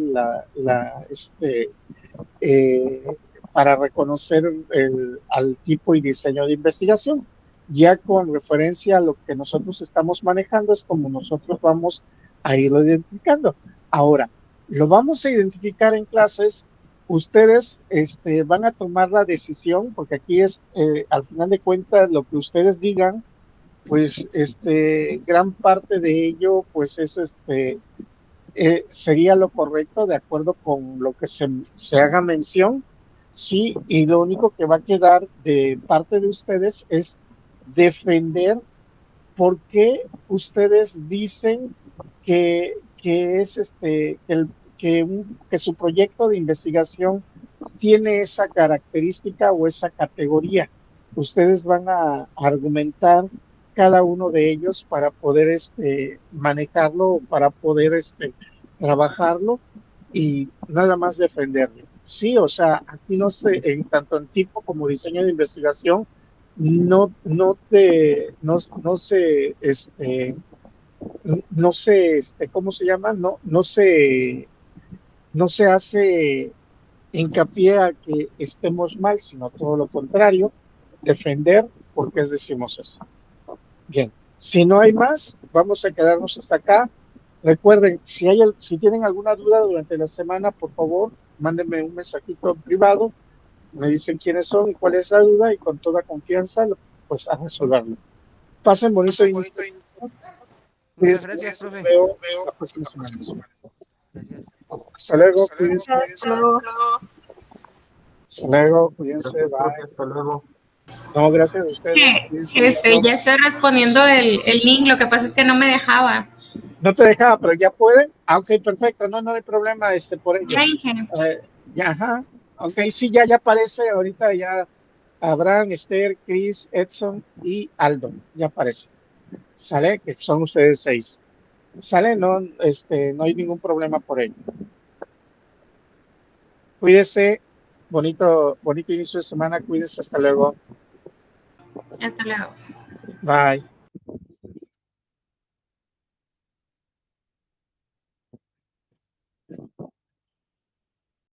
para reconocer al tipo y diseño de investigación. Ya con referencia a lo que nosotros estamos manejando es como nosotros vamos a irlo identificando. Ahora, lo vamos a identificar en clases. Ustedes van a tomar la decisión, porque aquí es, al final de cuentas, lo que ustedes digan, pues gran parte de ello pues es sería lo correcto de acuerdo con lo que se haga mención, sí, y lo único que va a quedar de parte de ustedes es defender por qué ustedes dicen que es que su proyecto de investigación tiene esa característica o esa categoría. Ustedes van a argumentar cada uno de ellos para poder manejarlo, para poder trabajarlo y nada más defenderlo. Sí, o sea, aquí no sé, tanto en tipo como diseño de investigación, ¿cómo se llama? No se hace hincapié a que estemos mal, sino todo lo contrario, defender porque decimos eso. Bien, si no hay más, vamos a quedarnos hasta acá. Recuerden, si tienen alguna duda durante la semana, por favor, mándenme un mensajito en privado, me dicen quiénes son y cuál es la duda y con toda confianza, pues a resolverlo. Pasen bonito inicio. Muchas gracias, profe. Veo la próxima semana. Gracias. Hasta luego, cuídense. Hasta luego. Hasta luego, cuídense, bye. Hasta luego. No, gracias a ustedes. Cuídense. Ya estoy respondiendo el link, lo que pasa es que no me dejaba. No te dejaba, pero ya pueden. Ah, ok, perfecto. No hay problema por ello. Ya dije. Ya, ajá. Ok, sí, ya aparece. Ahorita ya Abraham, Esther, Chris, Edson y Aldo. Ya aparece. ¿Sale? Que son ustedes 6. ¿Sale? No, no hay ningún problema por ello. Cuídese. Bonito inicio de semana. Cuídese. Hasta luego. Hasta luego. Bye.